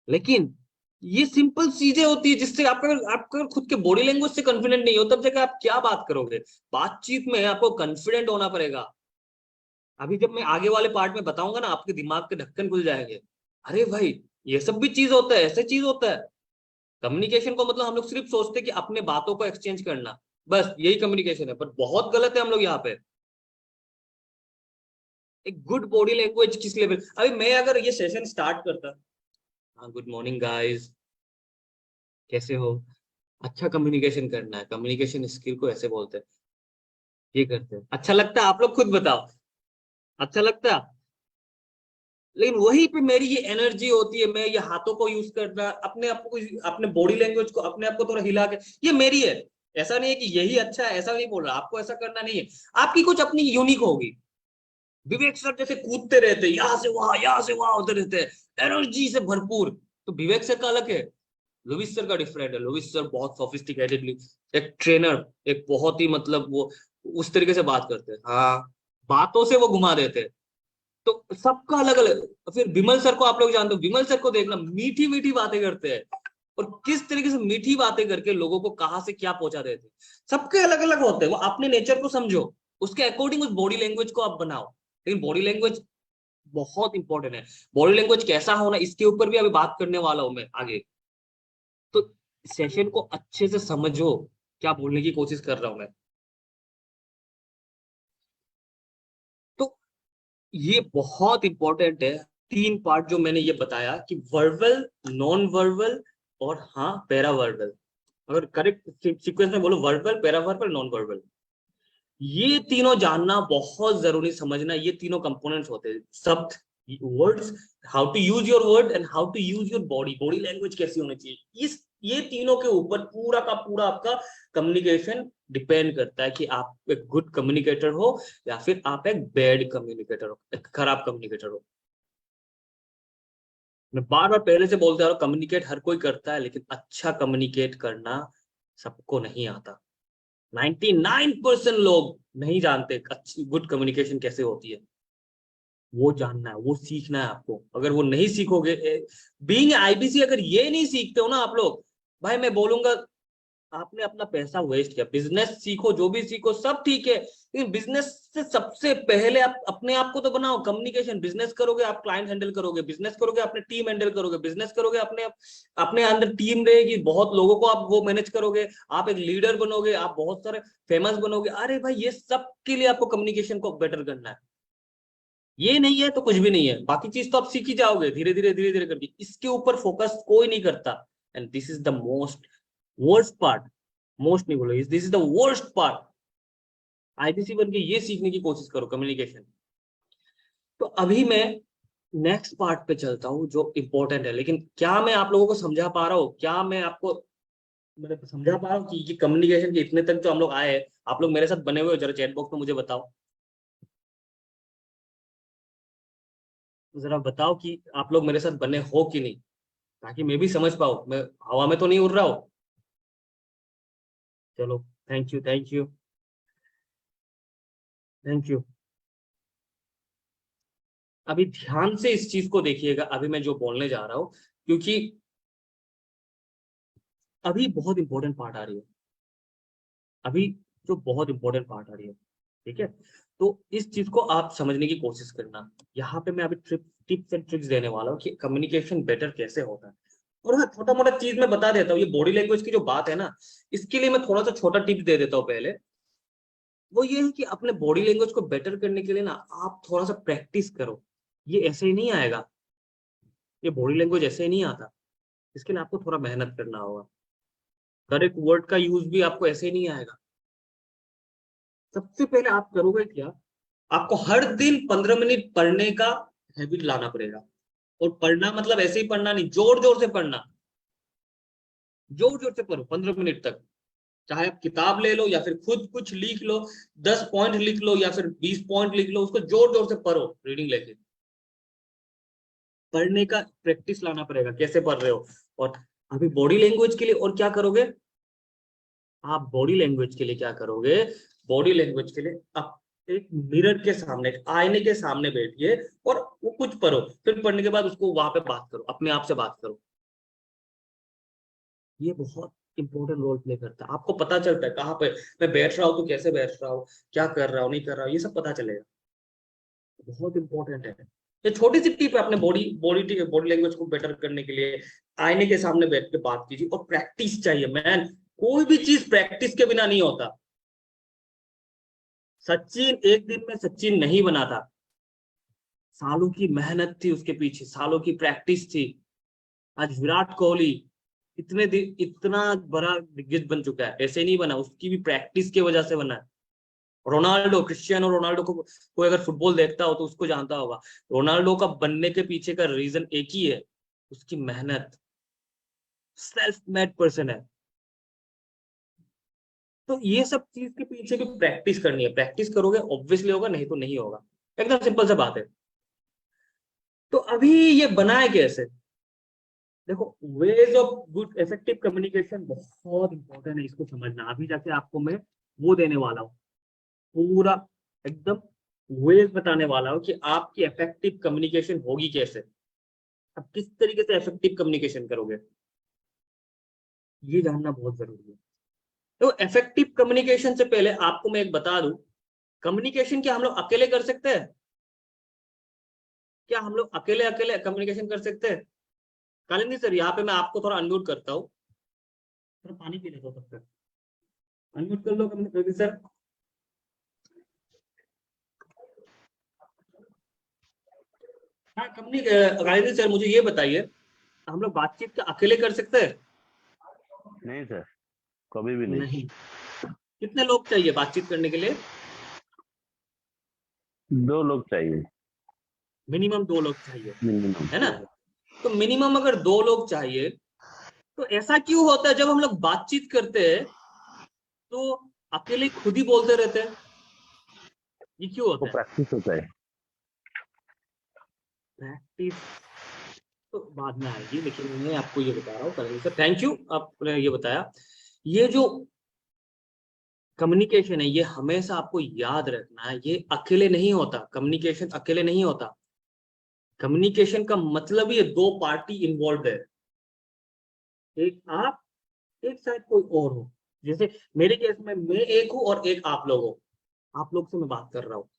लेकिन ये सिंपल चीजें होती है जिससे आपका खुद के बॉडी लैंग्वेज से कॉन्फिडेंट नहीं हो, तब जाकर आप क्या बात करोगे? बातचीत में आपको कॉन्फिडेंट होना पड़ेगा। अभी जब मैं आगे वाले पार्ट में बताऊंगा ना, आपके दिमाग के ढक्कन खुल जाएंगे। अरे भाई, ये सब भी चीज होता है, ऐसे चीज होता है। कम्युनिकेशन को मतलब हम लोग सिर्फ सोचते हैं कि अपने बातों को एक्सचेंज करना, बस यही कम्युनिकेशन है, पर बहुत गलत है हम लोग यहाँ पे। एक गुड बॉडी लैंग्वेज किस लेवल, अभी मैं अगर ये सेशन स्टार्ट करता, हाँ गुड मॉर्निंग गाइस, कैसे हो, अच्छा कम्युनिकेशन करना है, कम्युनिकेशन स्किल को ऐसे बोलते हैं, ये करते हैं, अच्छा लगता है? आप लोग खुद बताओ, अच्छा लगता है? लेकिन वहीं पे मेरी ये एनर्जी होती है, मैं ये हाथों को यूज करना, अपने आप को, अपने बॉडी लैंग्वेज को, अपने आप को थोड़ा हिला के, ये मेरी है। ऐसा नहीं है कि यही अच्छा है, ऐसा नहीं बोल रहा, आपको ऐसा करना नहीं है। आपकी कुछ अपनी यूनिक होगी। विवेक सर जैसे कूदते रहते, यहाँ से वहां, यहाँ से वहां होते रहते हैं, एनर्जी से भरपूर, तो विवेक सर का अलग है। लुइस सर का डिफरेंट है। लुइस सर बहुत सोफिस्टिकेटेडली, एक ट्रेनर, एक बहुत ही मतलब वो उस तरीके से बात करते हैं, हाँ, बातों से वो घुमा देते हैं। तो सबका अलग अलग। फिर विमल सर को आप लोग जानते हो, विमल सर को देखना, मीठी मीठी बातें करते हैं, और किस तरीके से मीठी बातें करके लोगों को कहां से क्या पहुंचा देते हैं। सबके अलग अलग होते हैं, वो अपने नेचर को समझो, उसके अकॉर्डिंग उस बॉडी लैंग्वेज को आप बनाओ। लेकिन बॉडी लैंग्वेज बहुत इंपॉर्टेंट है। बॉडी लैंग्वेज कैसा होना, इसके ऊपर भी अभी बात करने वाला हूं मैं आगे। तो सेशन को अच्छे से समझो, क्या बोलने की कोशिश कर रहा हूं मैं। तो ये बहुत इंपॉर्टेंट है। 3 पार्ट जो मैंने ये बताया कि वर्बल, नॉन वर्बल और हाँ पैरा वर्बल। अगर करेक्ट सीक्वेंस में बोलो, verbal, para verbal, non verbal, ये तीनों जानना बहुत जरूरी, समझना। ये तीनों कंपोनेंट्स होते हैं, शब्द, words, how to use your word and how to use your body, body language कैसी होनी चाहिए। इस ये तीनों के ऊपर पूरा का पूरा आपका कम्युनिकेशन डिपेंड करता है कि आप एक गुड कम्युनिकेटर हो या फिर आप एक बैड कम्युनिकेटर हो, एक खराब कम्युनिकेटर हो। मैं बार बार पहले से बोलता हूँ, कम्युनिकेट हर कोई करता है, लेकिन अच्छा कम्युनिकेट करना सबको नहीं आता। 99% लोग नहीं जानते अच्छी गुड कम्युनिकेशन कैसे होती है। वो जानना है, वो सीखना है आपको। अगर वो नहीं सीखोगे, बीइंग आईबीसी, अगर ये नहीं सीखते हो ना आप लोग, भाई मैं बोलूंगा आपने अपना पैसा वेस्ट किया। बिजनेस सीखो, जो भी सीखो सब ठीक है, लेकिन बिजनेस से सबसे पहले आप अपने आप को तो बनाओ। कम्युनिकेशन, बिजनेस करोगे आप क्लाइंट हैंडल करोगे, बिजनेस करोगे अपने टीम हैंडल करोगे, बिजनेस करोगे अपने अपने अंदर टीम रहेगी, बहुत लोगों को आप वो मैनेज करोगे, आप एक लीडर बनोगे, आप बहुत सारे फेमस बनोगे। अरे भाई, ये सब के लिए आपको कम्युनिकेशन को बेटर करना है। ये नहीं है तो कुछ भी नहीं है, बाकी चीज तो आप सीख ही जाओगे धीरे धीरे करके। इसके ऊपर फोकस कोई नहीं करता। And this is the most worst part, most नहीं बोलो, this is the worst part. IBC बन के ये सीखने की कोशिश करो कम्युनिकेशन। तो अभी मैं नेक्स्ट पार्ट पे चलता हूँ जो इंपॉर्टेंट है। लेकिन क्या मैं आप लोगों को समझा पा रहा हूँ? क्या मैं आपको मतलब समझा पा रहा हूँ कि कम्युनिकेशन के इतने तक जो हम लोग आए हैं, आप लोग मेरे साथ बने हुए हो? जरा चैट बॉक्स में मुझे बताओ। जरा बताओ कि आप लोग मेरे साथ बने हो कि नहीं, ताकि मैं भी समझ पाऊँ, मैं हवा में तो नहीं उड़ रहा हूँ। चलो, thank you, thank you, thank you. अभी ध्यान से इस चीज को देखिएगा, अभी मैं जो बोलने जा रहा हूँ, क्योंकि अभी बहुत इंपॉर्टेंट पार्ट आ रही है, अभी जो बहुत इंपॉर्टेंट पार्ट आ रही है, ठीक है। तो इस चीज को आप समझने की कोशिश करना। यहाँ पे मैं अभी टिप्स एंड ट्रिक्स देने वाला हूँ कि कम्युनिकेशन बेटर कैसे होता है। और हाँ, छोटा मोटा चीज मैं बता देता हूँ, ये बॉडी लैंग्वेज की जो बात है ना, इसके लिए मैं थोड़ा सा छोटा टिप्स दे देता हूँ पहले। वो ये है कि अपने बॉडी लैंग्वेज को बेटर करने के लिए ना आप थोड़ा सा प्रैक्टिस करो। ये ऐसे ही नहीं आएगा, ये बॉडी लैंग्वेज ऐसे ही नहीं आता, इसके लिए आपको थोड़ा मेहनत करना होगा। करेक्ट वर्ड का यूज भी आपको ऐसे ही नहीं आएगा। सबसे पहले आप करोगे क्या, आपको हर दिन 15 मिनट पढ़ने का हैबिट लाना पड़ेगा। और पढ़ना मतलब ऐसे ही पढ़ना नहीं, जोर जोर से पढ़ना, जोर जोर से पढ़ो 15 मिनट तक। चाहे आप किताब ले लो या फिर खुद कुछ लिख लो, 10 पॉइंट लिख लो या फिर 20 पॉइंट लिख लो, उसको जोर जोर से पढ़ो रीडिंग लेके। पढ़ने का प्रैक्टिस लाना पड़ेगा, कैसे पढ़ रहे हो। और अभी बॉडी लैंग्वेज के लिए और क्या करोगे, आप बॉडी लैंग्वेज के लिए क्या करोगे, बॉडी लैंग्वेज के लिए आप एक मिरर के सामने, एक आईने के सामने बैठिए और वो कुछ पढ़ो, फिर पढ़ने के बाद उसको वहां पे बात करो, अपने आप से बात करो। ये बहुत इंपॉर्टेंट रोल प्ले करता है। आपको पता चलता है कहाँ पे मैं बैठ रहा हूँ, तो कैसे बैठ रहा हूँ, क्या कर रहा हूँ, नहीं कर रहा हूँ, ये सब पता चलेगा। बहुत इंपॉर्टेंट है। ये छोटी सी टिप है अपने बॉडी बॉडी बॉडी लैंग्वेज को बेटर करने के लिए। आईने के सामने बैठ के बात कीजिए, और प्रैक्टिस चाहिए मैन। कोई भी चीज प्रैक्टिस के बिना नहीं होता। सचिन एक दिन में सचिन नहीं बना था, सालों की मेहनत थी उसके पीछे, सालों की प्रैक्टिस थी। आज विराट कोहली इतने दिन इतना बड़ा दिग्गज बन चुका है, ऐसे नहीं बना, उसकी भी प्रैक्टिस की वजह से बना है। रोनाल्डो, क्रिस्टियानो रोनाल्डो को कोई अगर फुटबॉल देखता हो तो उसको जानता होगा। रोनाल्डो का बनने के पीछे का रीजन एक ही है, उसकी मेहनत। सेल्फ मेड पर्सन है। तो ये सब चीज के पीछे भी प्रैक्टिस करनी है, प्रैक्टिस करोगे ऑब्वियसली होगा, नहीं तो नहीं होगा। एकदम सिंपल सा बात है। तो अभी ये बनाए कैसे, देखो, ways of good effective communication बहुत इंपॉर्टेंट है, इसको समझना। अभी जाके आपको मैं वो देने वाला हूँ, पूरा एकदम वेज बताने वाला हूँ कि आपकी इफेक्टिव कम्युनिकेशन होगी कैसे, आप किस तरीके से इफेक्टिव कम्युनिकेशन करोगे, ये जानना बहुत जरूरी है। तो इफेक्टिव कम्युनिकेशन से पहले आपको मैं एक बता दूं, कम्युनिकेशन क्या हम लोग अकेले कर सकते हैं, क्या हम लोग अकेले अकेले कम्युनिकेशन कर सकते हैं। कालिंदी सर, यहाँ पे मैं आपको थोड़ा अनम्यूट करता हूँ, थोड़ा पानी पी लेता हूँ तब तक। अनम्यूट कर लो कालिंदी सर। हाँ, कालिंदी सर, मुझे ये बताइए, हम लोग बातचीत का अकेले कर सकते हैं। नहीं सर, कभी भी नहीं। नहीं। कितने लोग चाहिए बातचीत करने के लिए, 2 लोग चाहिए मिनिमम 2 लोग चाहिए, मिनिमम। है ना। तो मिनिमम अगर 2 लोग चाहिए, तो ऐसा क्यों होता है जब हम लोग बातचीत करते हैं तो अकेले खुद ही बोलते रहते हैं, ये क्यों वो होता है। प्रैक्टिस होता है। प्रैक्टिस तो बाद में आएगी, लेकिन मैं आपको ये बता रहा हूँ कल सर, थैंक यू आपने ये बताया। ये जो कम्युनिकेशन है, ये हमेशा आपको याद रखना है, ये अकेले नहीं होता, कम्युनिकेशन अकेले नहीं होता। कम्युनिकेशन का मतलब ये 2 पार्टी इन्वॉल्व है, एक आप, एक शायद कोई और हो। जैसे मेरे केस में मैं एक हूं और एक आप लोग हो, आप लोग से मैं बात कर रहा हूँ।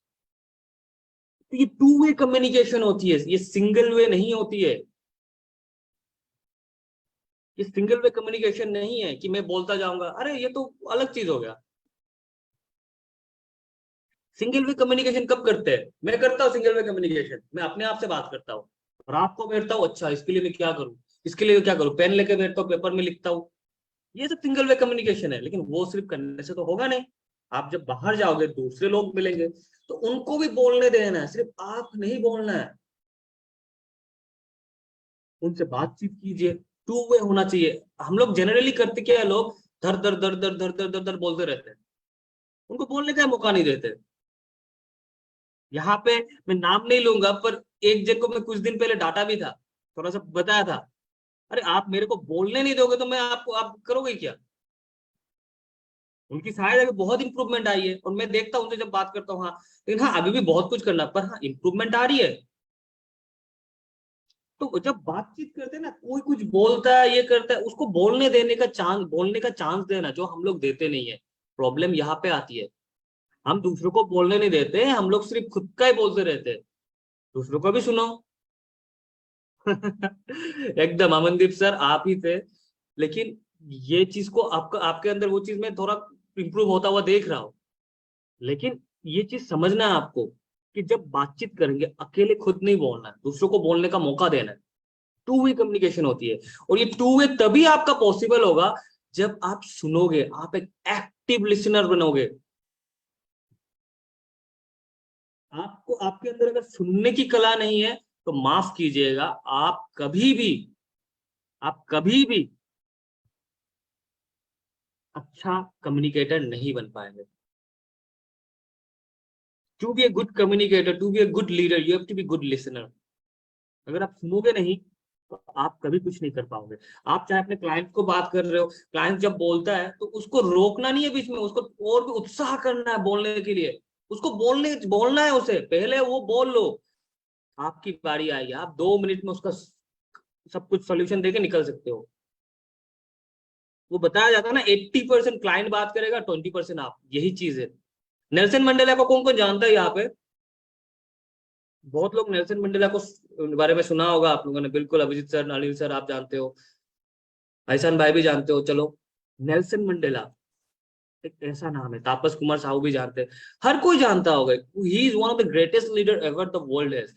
तो ये 2 वे कम्युनिकेशन होती है, ये सिंगल वे नहीं होती है। ये सिंगल वे कम्युनिकेशन नहीं है कि मैं बोलता जाऊंगा, अरे ये तो अलग चीज हो गया। सिंगल वे कम्युनिकेशन कब करते हैं, मैं करता हूँ सिंगल वे कम्युनिकेशन, मैं अपने आप से बात करता हूँ, रात को बैठता हूँ, अच्छा इसके लिए मैं क्या करूँ, इसके लिए क्या करूँ, पेन लेके बैठता हूँ, पेपर में लिखता हूँ। ये सब सिंगल वे कम्युनिकेशन है, लेकिन वो सिर्फ करने से तो होगा नहीं। आप जब बाहर जाओगे, दूसरे लोग मिलेंगे, तो उनको भी बोलने देना है, सिर्फ आप नहीं बोलना है। उनसे बातचीत कीजिए, 2 वे होना चाहिए। हम लोग जनरली करते क्या है, लोग धर धर धर धर धर धर धर धर बोलते रहते हैं, उनको बोलने का मौका नहीं देते। यहाँ पे मैं नाम नहीं लूंगा, पर एक जन को मैं कुछ दिन पहले डांटा भी था, थोड़ा सा बताया था, अरे आप मेरे को बोलने नहीं दोगे तो मैं आपको आप करोगे क्या। उनकी शायद अभी बहुत इंप्रूवमेंट आई है, और मैं देखता हूँ उनसे जब बात करता हूँ, हाँ, लेकिन हाँ अभी भी बहुत कुछ करना, पर हाँ इंप्रूवमेंट आ रही है। तो जब बातचीत करते हैं ना, कोई कुछ बोलता है, ये करता है, उसको बोलने देने का चांस, बोलने का चांस देना, जो हम लोग देते नहीं है। प्रॉब्लम यहाँ पे आती है, हम दूसरों को बोलने नहीं देते, हम लोग सिर्फ खुद का ही बोलते रहते हैं। दूसरों को भी सुनो। एकदम अमनदीप सर आप ही थे, लेकिन ये चीज को आपका, आपके अंदर वो चीज में थोड़ा इंप्रूव होता हुआ देख रहा हूं। लेकिन ये चीज समझना है आपको कि जब बातचीत करेंगे, अकेले खुद नहीं बोलना है, दूसरों को बोलने का मौका देना है। टू वे कम्युनिकेशन होती है, और ये टू वे तभी आपका पॉसिबल होगा जब आप सुनोगे, आप एक एक्टिव लिसनर बनोगे। आपको, आपके अंदर अगर सुनने की कला नहीं है, तो माफ कीजिएगा, आप कभी भी अच्छा कम्युनिकेटर नहीं बन पाएंगे। To be a good communicator, to be a good leader, you have to be good listener. अगर आप सुनोगे नहीं, तो आप कभी कुछ नहीं कर पाओगे। आप चाहे अपने क्लाइंट को बात कर रहे हो, क्लाइंट जब बोलता है तो उसको रोकना नहीं है बीच में, उसको और भी उत्साह करना है बोलने के लिए। उसको बोलना है उसे, पहले वो बोल लो, आपकी बारी आएगी, आप 2 मिनट में उसका सब कुछ सोल्यूशन देके निकल सकते हो। वो बताया जाता है ना, 80% क्लाइंट बात करेगा, 20% आप, यही चीज है। नेल्सन मंडेला को कौन कौन जानता है यहाँ पे? बहुत लोग नेल्सन मंडेला को बारे में सुना होगा आप लोगों ने, बिल्कुल, अभिजीत सर, अनिल सर आप जानते हो, ऐसान भाई भी जानते हो। चलो, नेल्सन मंडेला एक ऐसा नाम है, तापस कुमार साहू भी जानते हैं, हर कोई जानता होगा। He is one of the greatest leader ever the world has.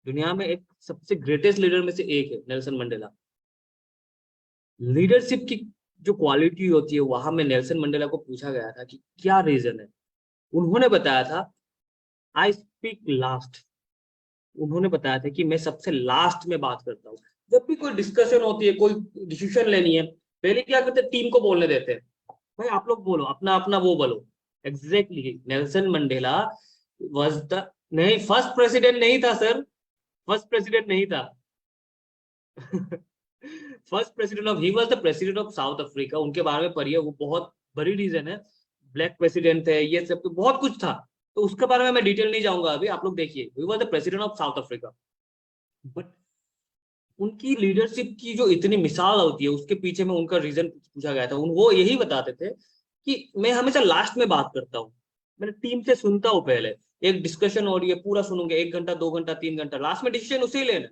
दुनिया में एक सबसे ग्रेटेस्ट लीडर में से एक है नेल्सन मंडेला। लीडरशिप की जो क्वालिटी होती है, वहां में नेल्सन मंडेला को पूछा गया था कि क्या रीजन है। उन्होंने बताया था, आई स्पीक लास्ट। उन्होंने बताया था कि मैं सबसे लास्ट में बात करता हूँ। जब भी कोई डिस्कशन होती है, कोई डिसीजन लेनी है, पहले क्या करते हैं, टीम को बोलने देते हैं, भाई आप लोग बोलो, अपना अपना वो बोलो। Exactly, Nelson Mandela was the, नहीं, फर्स्ट प्रेसिडेंट नहीं था सर, फर्स्ट प्रेसिडेंट नहीं था। First president of, he was the president of south Africa. उनके बारे में पढ़िए, वो बहुत बड़ी रीजन है। ब्लैक प्रेसिडेंट है, ये सब तो बहुत कुछ था, तो उसके बारे में मैं डिटेल नहीं जाऊंगा अभी, आप लोग देखिए, he was the president of south Africa. But उनकी लीडरशिप की जो इतनी मिसाल होती है, उसके पीछे में उनका रीजन पूछा गया था, वो यही बताते थे कि मैं हमेशा लास्ट में बात करता हूँ, मैंने टीम से सुनता हूँ पहले। एक डिस्कशन हो रही है, पूरा सुनूंगे, 1 घंटा 2 घंटा 3 घंटा, लास्ट में डिसीजन उसे ही लेना।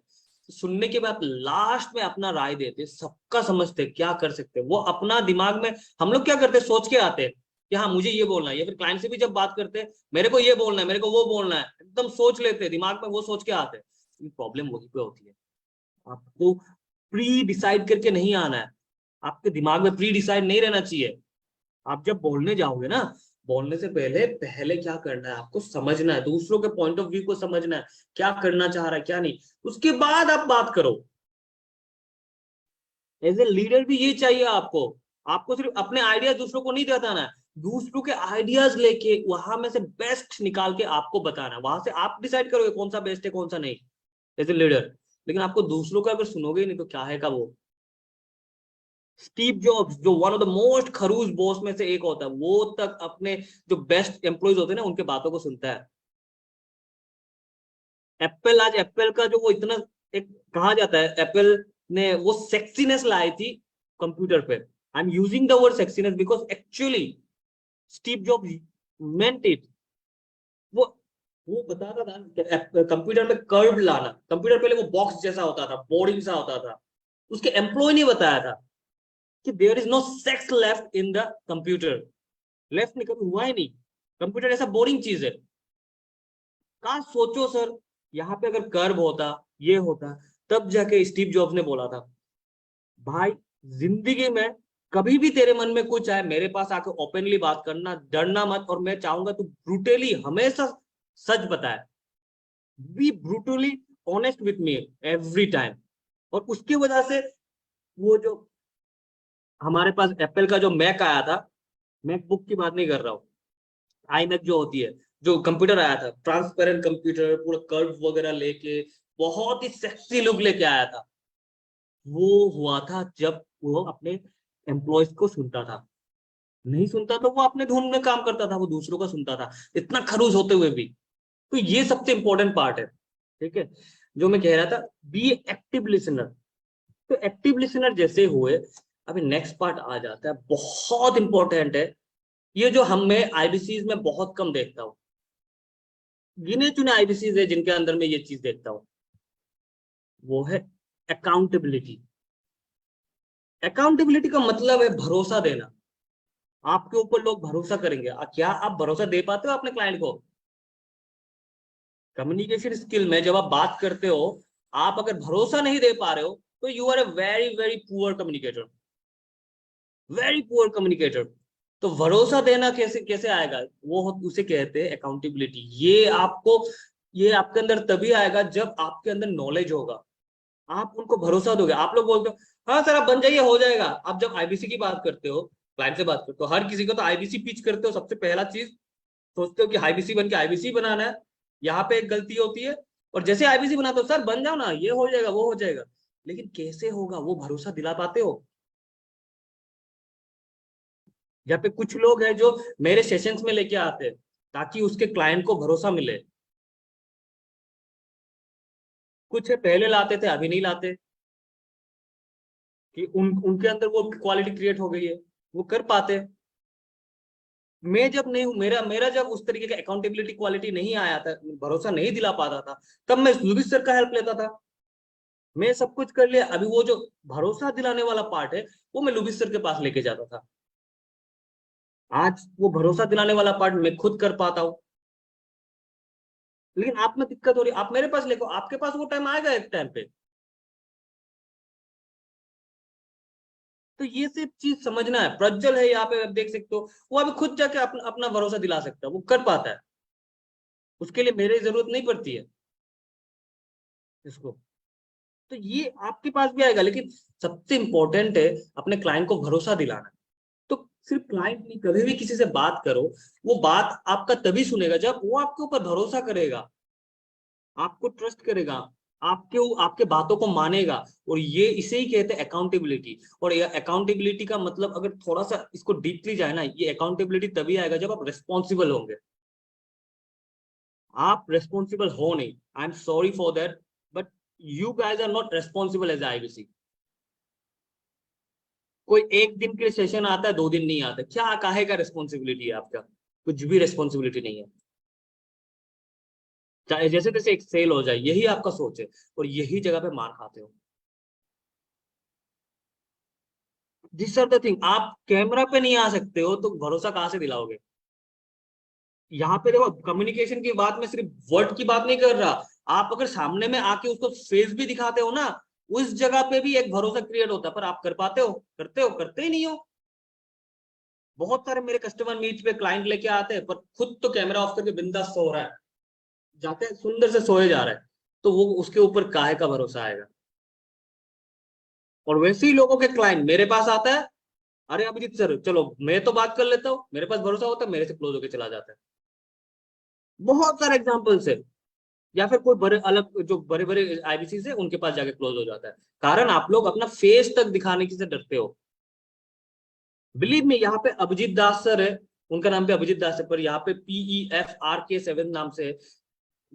सुनने के बाद लास्ट में अपना राय देते, सबका समझते क्या कर सकते, वो अपना दिमाग में, हम लोग क्या करते, सोच के आते हैं कि हाँ मुझे ये बोलना है, या फिर क्लाइंट से भी जब बात करते हैं, मेरे को ये बोलना है, मेरे को वो बोलना है, एकदम सोच लेते, दिमाग में वो सोच के आते हैं। प्रॉब्लम वही पे होती है। आपको प्री डिसाइड करके नहीं आना है, आपके दिमाग में प्री डिसाइड नहीं रहना चाहिए। आप जब बोलने जाओगे ना, बोलने से पहले पहले क्या करना है, आपको समझना है, दूसरों के पॉइंट ऑफ व्यू को समझना है, क्या करना चाह रहा है क्या नहीं, उसके बाद आप बात करो। एज ए लीडर भी ये चाहिए आपको। आपको सिर्फ अपने आइडियाज दूसरों को नहीं बताना है, दूसरों के आइडियाज लेके वहां में से बेस्ट निकाल के आपको बताना है, वहां से आप डिसाइड करोगे कौन सा बेस्ट है कौन सा नहीं, एज ए लीडर। लेकिन आपको दूसरों का अगर सुनोगे ही नहीं, तो क्या है का वो। स्टीव जॉब्स, जो वन ऑफ द मोस्ट खरूज बॉस में से एक होता है, वो तक अपने जो बेस्ट एम्प्लॉयज होते हैं ना, उनके बातों को सुनता है। एप्पल, आज एप्पल का जो वो इतना एक कहा जाता है, एप्पल ने वो सेक्सीनेस लाई थी कंप्यूटर पे। I am using the word sexiness because actually Steve jobs meant it. वो वो बताता था कंप्यूटर में कर्व लाना। कंप्यूटर पहले वो बॉक्स जैसा होता था, बोरिंग सा होता था, उसके एम्प्लॉय ने बताया था कि there is no sex left in the computer. Left नहीं, कभी हुआ ही नहीं, कंप्यूटर ऐसा बोरिंग चीज है। कहा सोचो सर, यहाँ पे अगर कर्व होता, ये होता, तब जाके स्टीव जॉब्स ने बोला था, भाई जिंदगी में कभी भी तेरे मन में कुछ आए, मेरे पास आके ओपनली बात करना, डरना मत, और मैं चाहूंगा तू ब्रूटली हमेशा सच बताए। B brutally honest with me every time. और उसकी वजह से वो जो हमारे पास एप्पल का जो मैक आया था, मैकबुक की बात नहीं कर रहा हूँ, आई मैक जो होती है, जो कंप्यूटर आया था, ट्रांसपेरेंट कंप्यूटर, पूरा कर्व वगैरह लेके बहुत ही सेक्सी लुक लेके आया था, वो हुआ था जब वो अपने एम्प्लॉयज को सुनता था। नहीं सुनता तो वो अपने धुन में काम करता था, वो दूसरों का सुनता था, इतना खरूज होते हुए भी। तो ये सबसे इंपॉर्टेंट पार्ट है, ठीक है, जो मैं कह रहा था, बी एक्टिव लिसनर। तो एक्टिव लिसनर जैसे हुए, अभी नेक्स्ट पार्ट आ जाता है, बहुत इंपॉर्टेंट है ये, जो हम मैं आईबीसीज में बहुत कम देखता हूँ, गिने चुने आईबीसीज है जिनके अंदर में ये चीज देखता हूँ, वो है अकाउंटेबिलिटी। अकाउंटेबिलिटी का मतलब है भरोसा देना। आपके ऊपर लोग भरोसा करेंगे, क्या आप भरोसा दे पाते हो अपने क्लाइंट को? कम्युनिकेशन स्किल में जब आप बात करते हो, आप अगर भरोसा नहीं दे पा रहे हो तो you are a very very poor communicator, very poor communicator. तो भरोसा देना कैसे कैसे आएगा, वो उसे कहते हैं अकाउंटेबिलिटी। ये आपके अंदर तभी आएगा जब आपके अंदर नॉलेज होगा, आप उनको भरोसा दोगे। आप लोग बोलते हो हाँ सर आप बन जाइए हो जाएगा, आप जब आईबीसी की बात करते हो, क्लाइंट से बात करते हो, हर किसी को तो आईबीसी पिच करते हो, सबसे पहला चीज सोचते हो कि आईबीसी बन के आईबीसी बनाना है। यहाँ पे एक गलती होती है, और जैसे आईबीसी बनाते हो, सर बन जाओ ना, ये हो जाएगा वो हो जाएगा, लेकिन कैसे होगा, वो भरोसा दिला पाते हो? यहाँ पे कुछ लोग हैं जो मेरे सेशंस में लेके आते हैं ताकि उसके क्लाइंट को भरोसा मिले, कुछ है पहले लाते थे अभी नहीं लाते, कि उनके अंदर वो क्वालिटी क्रिएट हो गई है, वो कर पाते। मैं जब नहीं हूं, मेरा मेरा जब उस तरीके का अकाउंटेबिलिटी क्वालिटी नहीं आया था, भरोसा नहीं दिला पाता था, तब मैं लुबिस सर का हेल्प लेता था। मैं सब कुछ कर लिया, अभी वो जो भरोसा दिलाने वाला पार्ट है वो मैं लुबिस सर के पास लेके जाता था। आज वो भरोसा दिलाने वाला पार्ट मैं खुद कर पाता हूँ। लेकिन आप में दिक्कत हो रही है, आप मेरे पास लेको, आपके पास वो टाइम आएगा एक टाइम पे। तो ये सिर्फ चीज समझना है। प्रज्वल है यहाँ पे, आप देख सकते हो, वो अभी खुद जाके अपना भरोसा दिला सकता है, वो कर पाता है, उसके लिए मेरी जरूरत नहीं पड़ती है इसको। तो ये आपके पास भी आएगा, लेकिन सबसे इंपॉर्टेंट है अपने क्लाइंट को भरोसा दिलाना। तो सिर्फ क्लाइंट नहीं, कभी भी किसी से बात करो, वो बात आपका तभी सुनेगा जब वो आपके ऊपर भरोसा करेगा, आपको ट्रस्ट करेगा, आपके बातों को मानेगा। और ये इसे ही कहते हैं अकाउंटेबिलिटी। और ये अकाउंटेबिलिटी का मतलब अगर थोड़ा सा इसको डीपली जाए ना, ये अकाउंटेबिलिटी तभी आएगा जब आप रिस्पॉन्सिबल होंगे। आप रेस्पॉन्सिबल हो नहीं, I am sorry for that, but you guys are not responsible as IBC. कोई एक दिन के सेशन आता है, 2 दिन नहीं आता, क्या काहे का रेस्पॉन्सिबिलिटी है आपका? कुछ भी रेस्पॉन्सिबिलिटी नहीं है, चाहे जैसे तैसे एक सेल हो जाए, यही आपका सोच है, और यही जगह पे मार खाते हो। दिस आर द थिंग, आप कैमरा पे नहीं आ सकते हो तो भरोसा कहाँ से दिलाओगे? यहाँ पे देखो, कम्युनिकेशन की बात में सिर्फ वर्ड की बात नहीं कर रहा, आप अगर सामने में आके उसको फेस भी दिखाते हो ना, उस जगह पे भी एक भरोसा क्रिएट होता है। पर आप कर पाते हो? करते ही नहीं हो। बहुत सारे मेरे कस्टमर मीट पे क्लाइंट लेके आते हैं, पर खुद तो कैमरा ऑफ करके बिंदास सो रहा है, जाते हैं सुंदर से सोए जा रहा है, तो वो उसके ऊपर काहे का भरोसा आएगा? और वैसे ही लोगों के क्लाइंट मेरे पास आता है, अरे अभिजीत सर चलो मैं तो बात कर लेता हूँ, मेरे पास भरोसा होता है, मेरे से क्लोज होकर चला जाता है। बहुत सारे एग्जाम्पल्स है। या फिर कोई बड़े अलग जो बड़े बड़े आईबीसी है उनके पास जाके क्लोज हो जाता है, कारण आप लोग अपना फेस तक दिखाने की से डरते हो। बिलीव में, यहाँ पे अभिजीत दास सर है, उनका नाम पे अभिजीत दास है, पर यहाँ पे PEFRK7 नाम से है।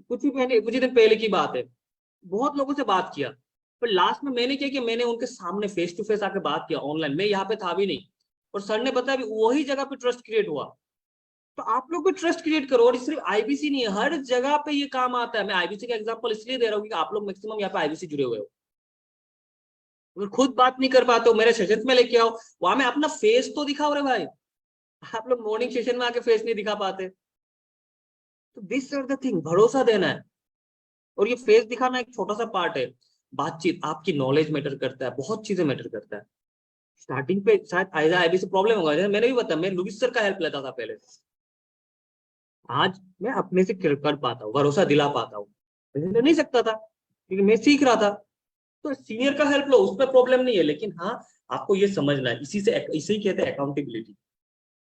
कुछ ही दिन पहले की बात है, बहुत लोगों से बात किया, पर लास्ट में मैंने क्या किया, मैंने उनके सामने फेस टू फेस आके बात किया, ऑनलाइन मैं यहाँ पे था भी नहीं, और सर ने बताया वही जगह पे ट्रस्ट क्रिएट हुआ। तो आप लोग भी ट्रस्ट क्रिएट करो, और सिर्फ आईबीसी नहीं है, हर जगह पे ये काम आता है। मैं आईबीसी का एग्जांपल इसलिए दे रहा हूँ कि आप लोग मैक्सिमम यहाँ पे आईबीसी जुड़े हुए हो। अगर खुद बात नहीं कर पाते हो, मेरे सेशन में लेके आओ, वहां में अपना फेस तो दिखाओ रे भाई। आप लोग मॉर्निंग सेशन में आके फेस नहीं दिखा पाते। तो दिस आर द थिंग, भरोसा देना है। और ये फेस दिखाना एक छोटा सा पार्ट है, बातचीत, आपकी नॉलेज मैटर करता है, बहुत चीजें मैटर करता है। स्टार्टिंग पे शायद आईबीसी प्रॉब्लम होगा, मैंने भी बताया, मैं लुबिस सर का हेल्प लेता था पहले, आज मैं अपने से कर पाता हूँ, भरोसा दिला पाता हूँ, पहले नहीं सकता था क्योंकि मैं सीख रहा था। तो सीनियर का हेल्प लो, उसमें प्रॉब्लम नहीं है, लेकिन हाँ आपको ये समझना है, इसी से इसे ही कहते हैं अकाउंटेबिलिटी।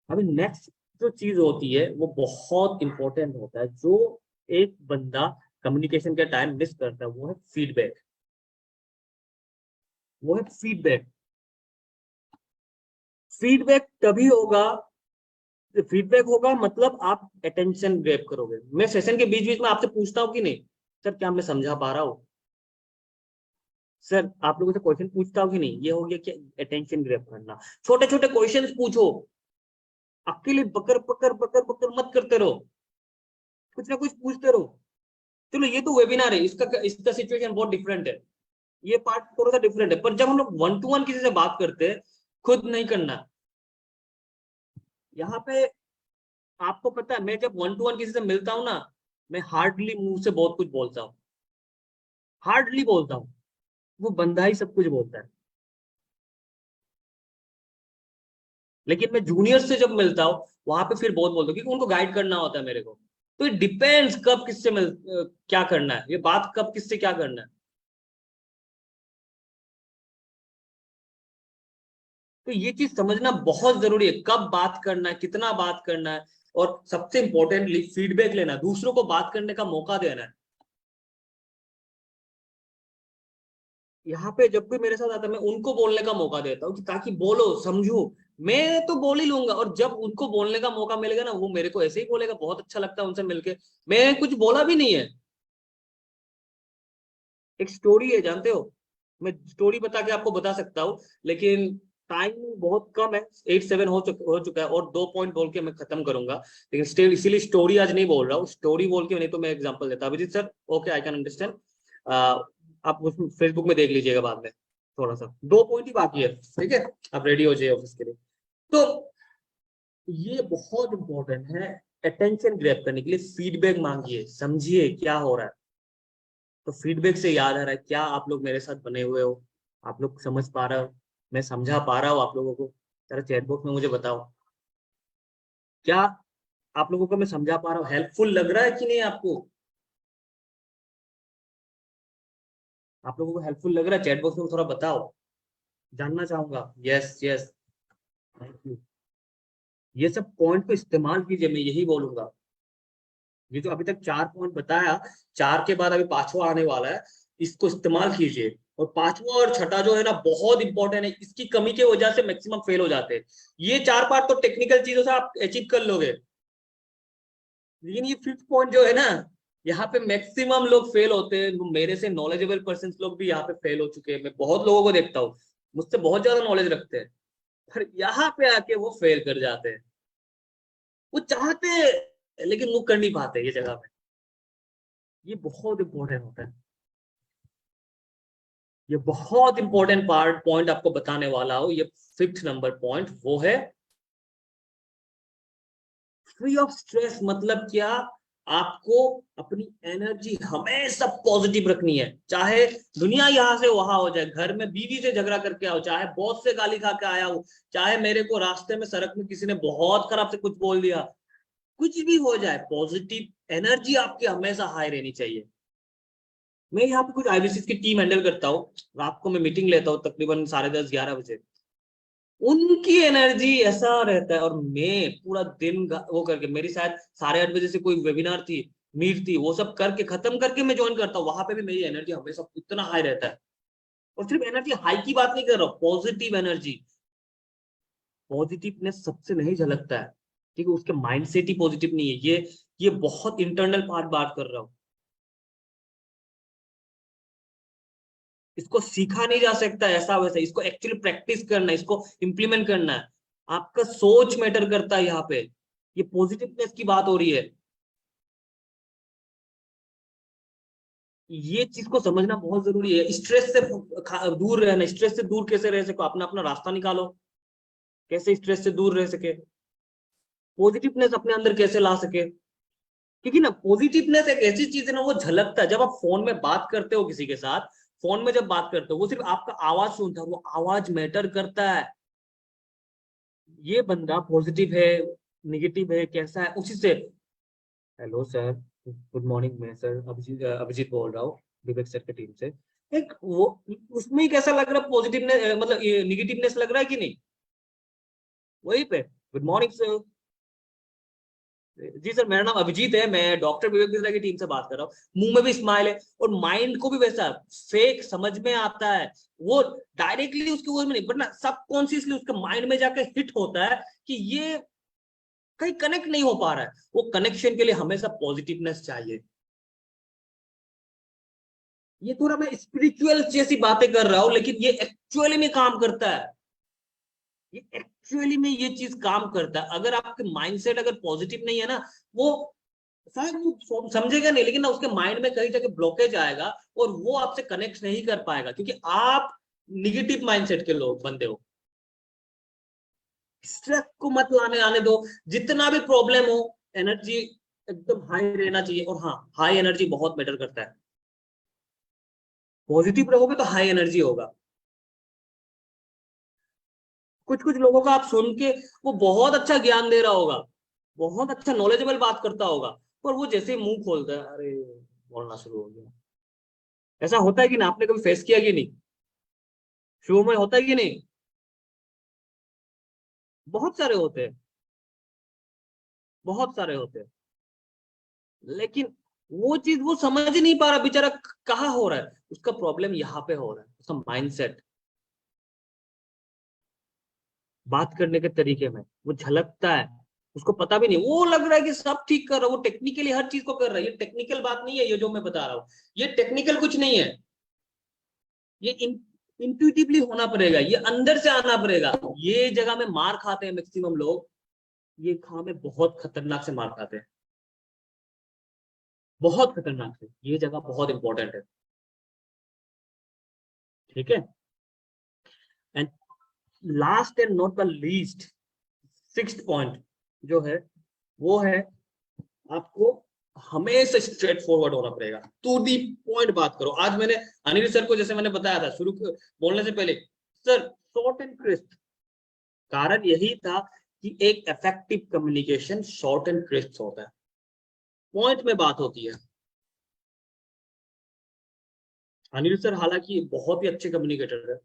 अभी नेक्स्ट जो चीज होती है वो बहुत इंपॉर्टेंट होता है, जो एक बंदा कम्युनिकेशन के टाइम मिस करता है, वो है फीडबैक। वो है फीडबैक। फीडबैक तभी होगा, फीडबैक होगा मतलब आप अटेंशन ग्रैब करोगे। मैं सेशन के बीच बीच में आपसे पूछता हूँ कि नहीं सर क्या मैं समझा पा रहा हूँ, सर आप लोगों से क्वेश्चन पूछता हूँ कि नहीं, ये हो गया कि अटेंशन ग्रैब करना। छोटे छोटे क्वेश्चंस पूछो, अकेले बकर बकर बकर बकर मत करते रहो, कुछ ना कुछ पूछते रहो। चलो ये तो वेबिनार है, इसका इसका सिचुएशन बहुत डिफरेंट है, ये पार्ट थोड़ा सा डिफरेंट है, पर जब हम लोग वन टू वन किसी से बात करते हैं, खुद नहीं करना। यहाँ पे आपको पता है, मैं जब वन टू वन किसी से मिलता हूँ ना, मैं हार्डली मुंह से बहुत कुछ बोलता हूँ, हार्डली बोलता हूँ, वो बंदा ही सब कुछ बोलता है। लेकिन मैं जूनियर से जब मिलता हूँ वहां पे फिर बहुत बोलता हूँ, क्योंकि उनको गाइड करना होता है मेरे को। तो इट डिपेंड्स कब किससे क्या करना है, ये बात कब किससे क्या करना है। तो ये चीज समझना बहुत जरूरी है, कब बात करना है, कितना बात करना है, और सबसे इंपॉर्टेंटली फीडबैक लेना, दूसरों को बात करने का मौका देना है। यहाँ पे जब भी मेरे साथ आता है, मैं उनको बोलने का मौका देता हूँ कि ताकि बोलो, समझो। मैं तो बोल ही लूंगा, और जब उनको बोलने का मौका मिलेगा ना, वो मेरे को ऐसे ही बोलेगा, बहुत अच्छा लगता है उनसे मिलके। मैं कुछ बोला भी नहीं है। एक स्टोरी है, जानते हो, मैं स्टोरी बता के आपको बता सकता हूँ, लेकिन टाइम बहुत कम है, 8-7 हो चुका है, और 2 पॉइंट बोल के मैं खत्म करूंगा। लेकिन स्टिल इसीलिए स्टोरी आज नहीं बोल रहा हूँ, स्टोरी बोल के नहीं तो मैं एग्जांपल देता। Abhijit sir, okay I can understand, आप उसमें फेसबुक में देख लीजिएगा बाद में, थोड़ा सा 2 पॉइंट ही बाकी है, ठीक है, आप रेडी हो जाइए ऑफिस के लिए। तो ये बहुत इंपॉर्टेंट है, अटेंशन ग्रैब करने के लिए फीडबैक मांगिए, समझिए क्या हो रहा है। तो फीडबैक से याद आ रहा है, क्या आप लोग मेरे साथ बने हुए हो, आप लोग समझ पा रहे हो, मैं समझा पा रहा हूँ आप लोगों को, जरा चैट बॉक्स में मुझे बताओ, क्या आप लोगों को मैं समझा पा रहा हूँ, हेल्पफुल लग रहा है कि नहीं आपको, आप लोगों को हेल्पफुल लग रहा है, चैट बॉक्स में थोड़ा बताओ, जानना चाहूंगा। Yes yes, thank you. ये सब पॉइंट को इस्तेमाल कीजिए, मैं यही बोलूंगा। ये जो अभी तक 4 पॉइंट बताया, 4 के बाद अभी 5वां आने वाला है, इसको इस्तेमाल कीजिए। और 5वां और छठा जो है ना, बहुत इंपॉर्टेंट है, इसकी कमी की वजह से मैक्सिमम फेल हो जाते हैं। ये 4 पार्ट तो टेक्निकल चीजों से आप अचीव कर लोगे, लेकिन ये 5th पॉइंट जो है ना, यहाँ पे मैक्सिमम लोग फेल होते हैं। मेरे से नॉलेजेबल पर्सन लोग भी यहाँ पे फेल हो चुके हैं, मैं बहुत लोगों को देखता हूँ मुझसे बहुत ज्यादा नॉलेज रखते हैं, पर यहाँ पे आके वो फेल कर जाते हैं। वो चाहते हैं लेकिन वो कर नहीं पाते ये जगह पे। ये बहुत इंपॉर्टेंट होता है, ये बहुत इंपॉर्टेंट पार्ट पॉइंट आपको बताने वाला हूं। ये 5th नंबर पॉइंट वो है फ्री ऑफ स्ट्रेस। मतलब क्या, आपको अपनी एनर्जी हमेशा पॉजिटिव रखनी है, चाहे दुनिया यहां से वहां हो जाए, घर में बीवी से झगड़ा करके आओ, चाहे बॉस से गाली खा के आया हो, चाहे मेरे को रास्ते में सड़क में किसी ने बहुत खराब से कुछ बोल दिया, कुछ भी हो जाए, पॉजिटिव एनर्जी आपकी हमेशा हाई रहनी चाहिए। मैं यहाँ पे कुछ आईबीसी की टीम हैंडल करता हूँ, रात को मैं मीटिंग लेता हूँ तकरीबन 10:30-11 बजे। उनकी एनर्जी ऐसा रहता है, और मैं पूरा दिन वो करके, मेरी शायद 8:30 बजे से कोई वेबिनार थी, मीट थी, वो सब करके खत्म करके मैं ज्वाइन करता हूँ, वहां पे भी मेरी एनर्जी हमेशा इतना हाई रहता है। और सिर्फ एनर्जी हाई की बात नहीं कर रहा हूँ, पॉजिटिव एनर्जी। पॉजिटिवनेस सबसे नहीं झलकता है, ठीक है, उसके माइंडसेट ही पॉजिटिव नहीं है। ये बहुत इंटरनल पार्ट बात कर रहा हूँ, इसको सीखा नहीं जा सकता ऐसा वैसा, इसको एक्चुअली प्रैक्टिस करना है, इसको इम्प्लीमेंट करना है। आपका सोच मैटर करता है यहाँ पे, ये पॉजिटिवनेस की बात हो रही है। ये चीज को समझना बहुत जरूरी है। स्ट्रेस से दूर रहना, स्ट्रेस से दूर कैसे रह सको, अपना अपना रास्ता निकालो, कैसे स्ट्रेस से दूर रह सके, पॉजिटिवनेस अपने अंदर कैसे ला सके। क्योंकि ना पॉजिटिवनेस एक ऐसी चीज है ना, वो झलकता है जब आप फोन में बात करते हो किसी के साथ। फोन में जब बात करते हो, वो सिर्फ आपका आवाज सुनता है, वो आवाज मैटर करता है। ये बंदा पॉजिटिव है, निगेटिव है, कैसा है, उसी से। हेलो सर, गुड मॉर्निंग, मैं सर अभिजीत अभिजीत बोल रहा हूँ, विवेक सर की टीम से। एक वो, उसमें ही कैसा लग रहा है पॉजिटिवनेस, मतलब ये निगेटिवनेस लग रहा है कि नहीं, वहीं पे गुड मॉर्निंग सर, जी सर, मेरा नाम अभिजीत है, मैं डॉक्टर विवेक बिंद्रा की टीम से बात कर रहा हूँ। मुंह में भी स्माइल है और माइंड को भी वैसा फेक समझ में आता है, वो डायरेक्टली उसके वो में नहीं, बट सबकॉन्शियसली उसके माइंड में जाके हिट होता है कि ये कहीं कनेक्ट नहीं हो पा रहा है। वो कनेक्शन के लिए हमेशा पॉजिटिवनेस चाहिए। ये थोड़ा मैं स्पिरिचुअल जैसी बातें कर रहा हूं, लेकिन ये एक्चुअली में काम करता है। ये एक्चुअली में ये चीज काम करता है। अगर आपके माइंडसेट अगर पॉजिटिव नहीं है ना, वो शायद वो समझेगा नहीं, लेकिन ना उसके माइंड में कहीं जाके ब्लॉकेज आएगा और वो आपसे कनेक्ट नहीं कर पाएगा, क्योंकि आप निगेटिव माइंडसेट के लोग बंदे हो। स्ट्रेस को मत लाने आने दो। जितना भी प्रॉब्लम हो, एनर्जी एकदम हाई रहना चाहिए। और हाँ, हाई एनर्जी बहुत मैटर करता है। पॉजिटिव रहोगे तो हाई एनर्जी होगा। कुछ कुछ लोगों का आप सुन के, वो बहुत अच्छा ज्ञान दे रहा होगा, बहुत अच्छा नॉलेजेबल बात करता होगा, पर वो जैसे ही मुंह खोलता है, अरे बोलना शुरू हो गया। ऐसा होता है कि ना? आपने कभी फेस किया कि नहीं? शो में होता है कि नहीं? बहुत सारे होते हैं, बहुत सारे होते हैं। लेकिन वो चीज वो समझ ही नहीं पा रहा बेचारा, कहाँ हो रहा है उसका प्रॉब्लम, यहाँ पे हो रहा है उसका माइंडसेट, बात करने के तरीके में वो झलकता है। उसको पता भी नहीं, वो लग रहा है कि सब ठीक कर रहा है, वो टेक्निकली हर चीज को कर रहा है। ये टेक्निकल बात नहीं है, ये जो मैं बता रहा हूँ, ये टेक्निकल कुछ नहीं है। ये इंट्यूटिवली होना पड़ेगा, ये अंदर से आना पड़ेगा। ये जगह में मार खाते हैं मैक्सिमम लोग, ये में बहुत खतरनाक से मार खाते हैं, बहुत खतरनाक से। ये जगह बहुत इंपॉर्टेंट है, ठीक है। And last and not the least, sixth point जो है वो है, आपको हमेशा स्ट्रेट फॉरवर्ड होना पड़ेगा, टू दी पॉइंट बात करो। आज मैंने अनिल सर को, जैसे मैंने बताया था शुरू बोलने से पहले, सर शॉर्ट एंड क्रिस्प। कारण यही था कि एक effective communication short and crisp होता है, पॉइंट में बात होती है। अनिल सर हालांकि बहुत ही अच्छे कम्युनिकेटर है,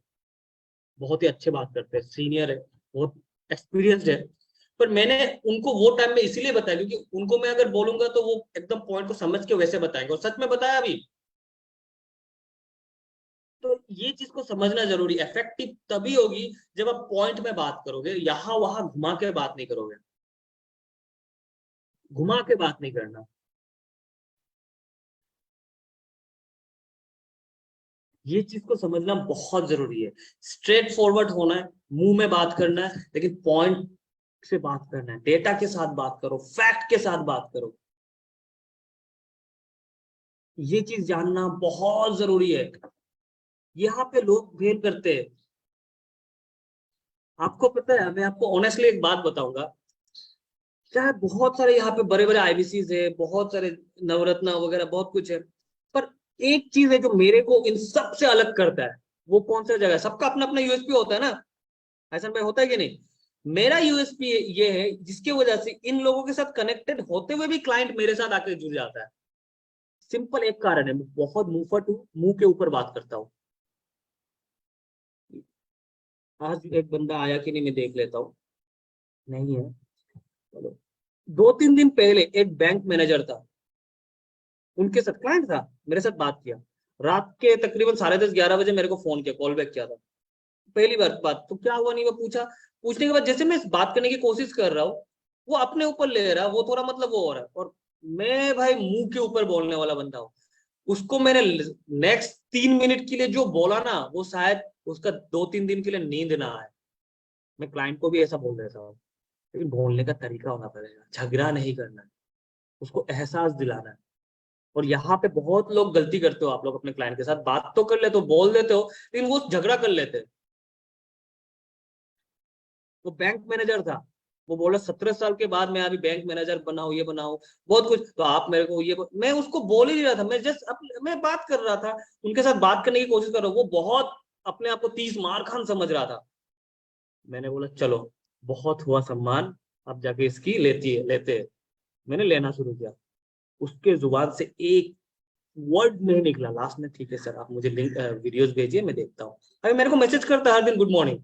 बहुत ही अच्छे बात करते हैं, सीनियर है, बहुत एक्सपीरियंस्ड है। पर मैंने उनको वो टाइम में इसीलिए बताया क्योंकि उनको मैं अगर बोलूंगा तो वो एकदम पॉइंट को समझ के वैसे बताएंगे, और सच में बताया अभी। तो ये चीज को समझना जरूरी। इफेक्टिव तभी होगी जब आप पॉइंट में बात करोगे, यहां वहां घुमा के बात नहीं करोगे, घुमा के बात नहीं करना। ये चीज को समझना बहुत जरूरी है। स्ट्रेट फॉरवर्ड होना है, मुंह में बात करना है, लेकिन पॉइंट से बात करना है, डेटा के साथ बात करो, फैक्ट के साथ बात करो। ये चीज जानना बहुत जरूरी है। यहाँ पे लोग फेल करते हैं। आपको पता है, मैं आपको ऑनेस्टली एक बात बताऊंगा, चाहे बहुत सारे यहाँ पे बड़े बड़े आईबीसीज है, बहुत सारे नवरत्न वगैरह बहुत कुछ है, पर एक चीज है जो मेरे को इन सब से अलग करता है। वो कौन सा जगह है? सबका अपना अपना यूएसपी होता है ना, ऐसा भाई होता है कि नहीं? मेरा यूएसपी ये है जिसकी वजह से इन लोगों के साथ कनेक्टेड होते हुए भी क्लाइंट मेरे साथ आकर जुड़ जाता है। सिंपल एक कारण है, मैं बहुत मुंहफट हूँ, मुंह के ऊपर बात करता हूँ। आज एक बंदा आया कि नहीं, मैं देख लेता हूँ। नहीं है, चलो। 2-3 दिन पहले एक बैंक मैनेजर था, उनके साथ क्लाइंट था, मेरे साथ बात किया। रात के तकरीबन 10:30-11 बजे मेरे को फोन किया, कॉल बैक किया था। पहली बार बात तो क्या हुआ नहीं, वो पूछा। पूछने के बाद जैसे मैं बात करने की कोशिश कर रहा हूँ, वो अपने ऊपर ले रहा है, वो थोड़ा मतलब वो हो रहा है, और मैं भाई मुंह के ऊपर बोलने वाला बंदा हूँ। उसको मैंने नेक्स्ट 3 मिनट के लिए जो बोला ना, वो शायद उसका 2-3 दिन के लिए नींद ना आए। मैं क्लाइंट को भी ऐसा बोल देता हूँ, लेकिन बोलने का तरीका होना पड़ेगा, झगड़ा नहीं करना है, उसको एहसास दिलाना है। और यहाँ पे बहुत लोग गलती करते हो, आप लोग अपने क्लाइंट के साथ बात तो कर लेते हो, बोल देते हो, लेकिन वो झगड़ा कर लेते हैं। वो बैंक मैनेजर था, वो बोला 17 साल के बाद मैं अभी बैंक मैनेजर बनाऊं, ये बनाऊं, बहुत कुछ, तो आप मेरे को ये मैं उसको बोल ही नहीं रहा था, मैं जस्ट मैं बात कर रहा था, उनके साथ बात करने की कोशिश कर रहा हूँ। वो बहुत अपने आप को 30 मार खान समझ रहा था। मैंने बोला चलो, बहुत हुआ सम्मान, अब जाके इसकी लेते हैं। मैंने लेना शुरू किया। उसके जुबान से एक वर्ड नहीं निकला। लास्ट में, ठीक है सर, आप मुझे लिंक वीडियोस भेजिए, मैं देखता हूँ। अभी मेरे को मैसेज करता है हर दिन, गुड मॉर्निंग।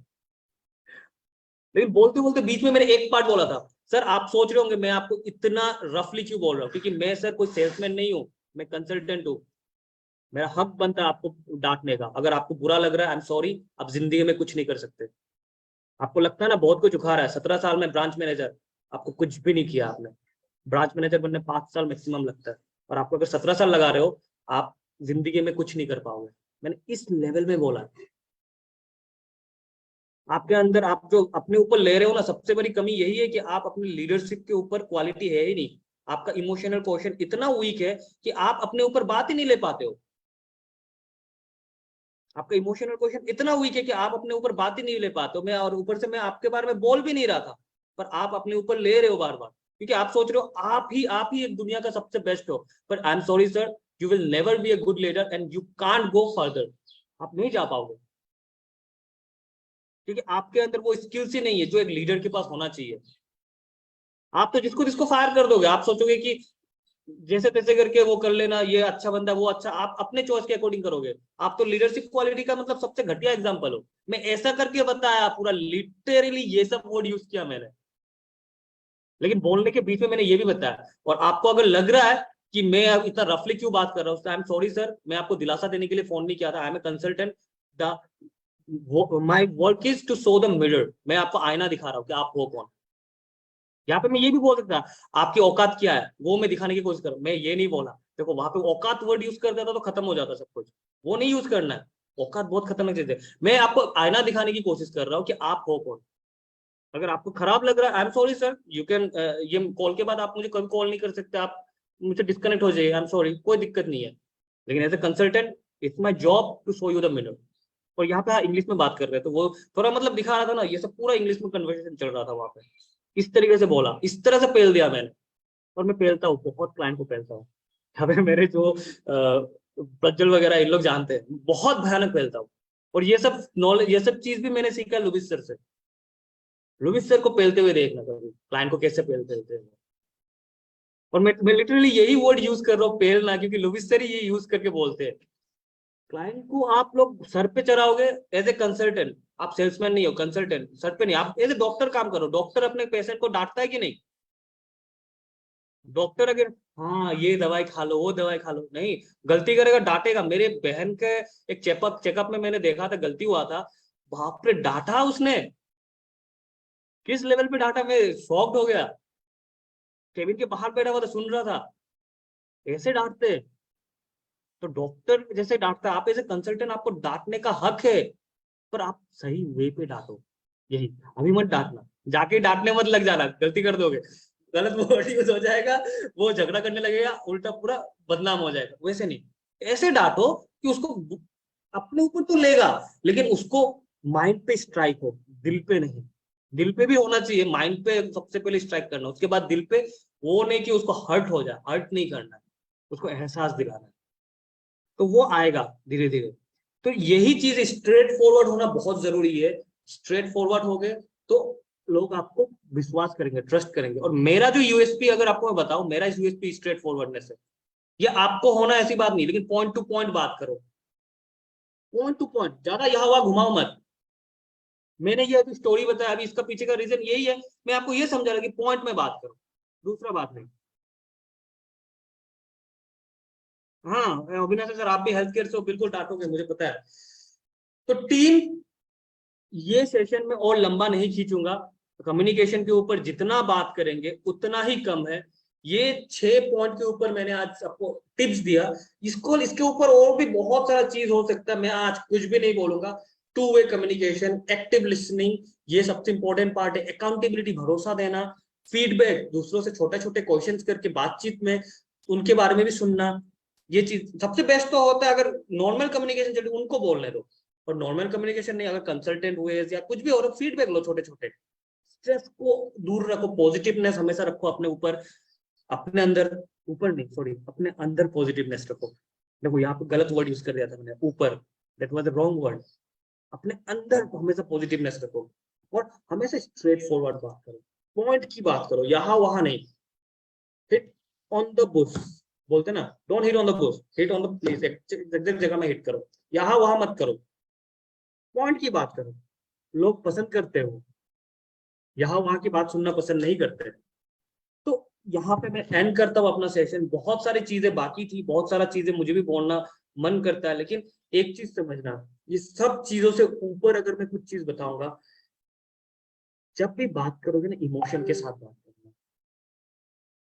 लेकिन बोलते बोलते बीच में मैंने एक पार्ट बोला था। सर आप सोच रहे होंगे मैं आपको इतना रफली क्यों बोल रहा हूँ, क्योंकि मैं सर कोई सेल्समैन नहीं हूँ, मैं कंसल्टेंट हूँ। मेरा हक बनता है आपको डांटने का। अगर आपको बुरा लग रहा है, आई एम सॉरी, आप जिंदगी में कुछ नहीं कर सकते। आपको लगता है ना बहुत कुछ उखा रहा है, 17 साल में ब्रांच मैनेजर, आपको कुछ भी नहीं किया आपने। ब्रांच मैनेजर बनने 5 साल मैक्सिमम लगता है, और आपको अगर 17 साल लगा रहे हो, आप जिंदगी में कुछ नहीं कर पाओगे। मैंने इस लेवल में बोला। आपके अंदर आप जो अपने ऊपर ले रहे हो ना, सबसे बड़ी कमी यही है कि आप अपने लीडरशिप के ऊपर क्वालिटी है ही नहीं। आपका इमोशनल क्वेश्चन इतना वीक है कि आप अपने ऊपर बात ही नहीं ले पाते हो। आपका इमोशनल क्वेश्चन इतना वीक है कि आप अपने ऊपर बात ही नहीं ले पाते हो। मैं और ऊपर से मैं आपके बारे में बोल भी नहीं रहा था, पर आप अपने ऊपर ले रहे हो बार बार, क्योंकि आप सोच रहे हो आप ही एक दुनिया का सबसे बेस्ट हो। पर आई am sorry sir, you will never be a good leader and you can't go further. आप नहीं जा पाओगे, क्योंकि आपके अंदर वो स्किल्स ही नहीं है जो एक लीडर के पास होना चाहिए। आप तो जिसको जिसको फायर कर दोगे, आप सोचोगे कि जैसे तैसे करके वो कर लेना, ये अच्छा बंदा वो अच्छा, आप अपने चॉइस के अकॉर्डिंग करोगे। आप तो लीडरशिप क्वालिटी का मतलब सबसे घटिया एग्जांपल हो। मैं ऐसा करके बताया, पूरा लिटरली ये सब वर्ड यूज किया मैंने, लेकिन बोलने के बीच में मैंने ये भी बताया। और आपको अगर लग रहा है कि मैं अब इतना रफली क्यों बात कर रहा हूँ, आई एम सॉरी सर, मैं आपको दिलासा देने के लिए फोन नहीं किया था। I am a consultant, the my work is to show the mirror. मैं आपको आईना दिखा रहा हूँ कि आप हो कौन। यहाँ पे मैं ये भी बोल सकता, आपकी औकात क्या है वो मैं दिखाने की कोशिश करूँ, मैं ये नहीं बोला। देखो वहां पे औकात वर्ड यूज कर देता तो खत्म हो जाता सब कुछ, वो नहीं यूज करना है। औकात बहुत खतरनाक चीज है। मैं आपको आईना दिखाने की कोशिश कर रहा हूँ कि आप हो कौन। अगर आपको खराब लग रहा है, आई am sorry sir, you can, ये कॉल के बाद आप मुझे कभी कॉल नहीं कर सकते, आप मुझे डिस्कनेक्ट हो जाइए, आई एम सॉरी, कोई दिक्कत नहीं है। लेकिन as a consultant it's my job to show you the mirror. और यहाँ पे इंग्लिश में बात कर रहे थे, तो वो थोड़ा मतलब दिखा रहा था ना, ये सब पूरा इंग्लिश में कन्वर्सेशन चल रहा था वहां पे। इस तरीके से बोला, इस तरह से पेल दिया मैंने। और मैं पेलता हूँ, बहुत क्लाइंट को पेलता हूँ। अबे मेरे जो प्रज्वल वगैरह इन लोग जानते हैं, बहुत भयानक पेलता हूँ। और ये सब नॉलेज, ये सब चीज भी मैंने सीखा है लुबिस सर से। लुबिस सर को पेलते हुए देखना कभी, क्लाइंट को कैसे पेलते हैं। और मैं लिटरली यही वर्ड यूज कर रहा हूँ, पेलना, क्योंकि लुबिस सर ही ये यूज करके बोलते हैं। क्लाइंट को आप लोग सर पे चढ़ाओगे एज ए कंसल्टेंट, आप सेल्समैन नहीं हो, कंसल्टेंट सर पे नहीं, आप एज ए डॉक्टर काम करो। डॉक्टर अपने पेशेंट को डांटता है कि नहीं? डॉक्टर अगर हाँ ये दवाई खा लो, वो दवाई खा लो, नहीं, गलती करेगा डांटेगा। मेरे बहन के एक चेकअप में मैंने देखा था, गलती हुआ था, बाप रे डांटा उसने, किस लेवल पे डांटा, मैं शॉक्ड हो गया। केबिन के बाहर बैठा हुआ था, सुन रहा था, ऐसे डांटते। तो डॉक्टर जैसे डांटता है, आप ऐसे कंसल्टेंट, आपको डांटने का हक है, पर आप सही वे पे डांटो। यही, अभी मत डांटना, जाके डांटने मत लग जाना, गलती कर दोगे, गलत वर्ड यूज हो जाएगा, वो झगड़ा करने लगेगा, उल्टा पूरा बदनाम हो जाएगा। वैसे नहीं, ऐसे डांटो कि उसको अपने ऊपर तो लेगा, लेकिन उसको माइंड पे स्ट्राइक हो, दिल पे नहीं। दिल पे भी होना चाहिए, माइंड पे सबसे पहले स्ट्राइक करना, उसके बाद दिल पे। वो नहीं कि उसको हर्ट हो जाए, हर्ट नहीं करना है, उसको एहसास दिलाना है। तो वो आएगा धीरे धीरे। तो यही चीज स्ट्रेट फॉरवर्ड होना बहुत जरूरी है। स्ट्रेट फॉरवर्ड हो गए तो लोग आपको विश्वास करेंगे, ट्रस्ट करेंगे। और मेरा जो यूएसपी, अगर आपको मैं बताऊं, मेरा यूएसपी स्ट्रेट फॉरवर्डनेस है। ये आपको होना ऐसी बात नहीं, लेकिन पॉइंट टू पॉइंट बात करो, पॉइंट टू पॉइंट, ज्यादा यहाँ हुआ घुमाओ मत। मैंने ये अभी स्टोरी बताया, अभी इसका पीछे का रीजन यही है, मैं आपको ये समझा रहा कि पॉइंट में बात करो, दूसरा बात नहीं। हाँ अविनाश सर, आप भी हेल्थ केयर से हो, बिल्कुल डांटोगे, मुझे पता है। तो टीम, ये सेशन में और लंबा नहीं खींचूंगा। कम्युनिकेशन के ऊपर जितना बात करेंगे उतना ही कम है। ये 6 पॉइंट के ऊपर मैंने आज आपको टिप्स दिया। इसको, इसके ऊपर और भी बहुत सारा चीज हो सकता है, मैं आज कुछ भी नहीं बोलूंगा। Two way communication, active listening, ये सबसे इंपॉर्टेंट पार्ट है। अकाउंटेबिलिटी, भरोसा देना, फीडबैक, दूसरों से छोटे छोटे क्वेश्चन करके बातचीत में उनके बारे में भी सुनना। ये चीज सबसे बेस्ट तो होता है, अगर नॉर्मल कम्युनिकेशन चले उनको बोलने दो। और नॉर्मल कम्युनिकेशन नहीं, अगर कंसल्टेंट हुए या कुछ भी हो रहा, फीडबैक लो छोटे छोटे। स्ट्रेस को दूर रखो, पॉजिटिवनेस हमेशा रखो अपने ऊपर, अपने अंदर, ऊपर नहीं सॉरी, अपने अंदर पॉजिटिवनेस रखो। देखो यहाँ पे गलत वर्ड यूज कर दिया था मैंने, ऊपर, that was the wrong word. अपने अंदर हमेशा पॉजिटिवनेस रखो, और हमेशा स्ट्रेट फॉरवर्ड बात करो, पॉइंट की बात करो, यहाँ वहां नहीं। हिट ऑन द बुश बोलते ना, don't hit on the Bush, hit on the place, exact जगह में हिट करो, यहाँ वहां मत करो, पॉइंट की बात करो। लोग पसंद करते हो, यहाँ वहां की बात सुनना पसंद नहीं करते। तो यहाँ पे मैं एंड करता हूँ अपना सेशन। बहुत सारी चीजें बाकी थी, बहुत सारा चीजें मुझे भी बोलना मन करता है, लेकिन एक चीज समझना, ये सब चीजों से ऊपर अगर मैं कुछ चीज बताऊंगा, जब भी बात करोगे ना इमोशन के साथ बात करना।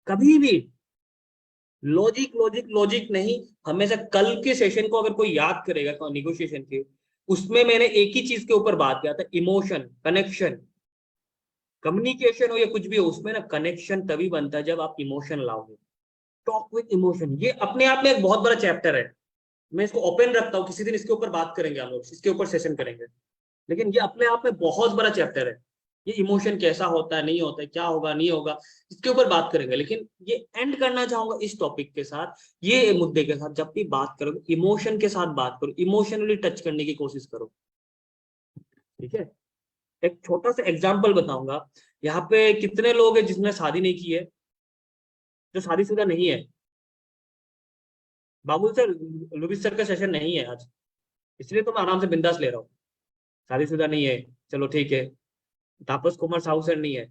कभी भी लॉजिक लॉजिक लॉजिक नहीं। हमेशा कल के सेशन को अगर कोई याद करेगा निगोशिएशन के, उसमें मैंने एक ही चीज के ऊपर बात किया था, इमोशन, कनेक्शन। कम्युनिकेशन हो या कुछ भी हो, उसमें ना कनेक्शन तभी बनता है जब आप इमोशन लाओगे। टॉक विद इमोशन, ये अपने आप में एक बहुत बड़ा चैप्टर है। मैं इसको ओपन रखता हूँ, किसी दिन इसके ऊपर बात करेंगे हम लोग, इसके ऊपर सेशन करेंगे। लेकिन ये अपने आप में बहुत बड़ा चैप्टर है। ये इमोशन कैसा होता है, नहीं होता है, क्या होगा नहीं होगा, इसके ऊपर बात करेंगे। लेकिन ये एंड करना चाहूंगा इस टॉपिक के साथ, ये मुद्दे के साथ, जब भी बात करोगे इमोशन के साथ बात करो, इमोशनली टच करने की कोशिश करो। ठीक है, एक छोटा सा एग्जाम्पल बताऊंगा। यहाँ पे कितने लोग हैं जिसने शादी नहीं की है, जो शादीशुदा नहीं है? बाबुल सर, लुबिस सर का सेशन नहीं है आज, इसलिए तो मैं आराम से बिंदास ले रहा हूँ। शादीशुदा नहीं है, चलो ठीक है। तापस कुमार साहू सर नहीं है।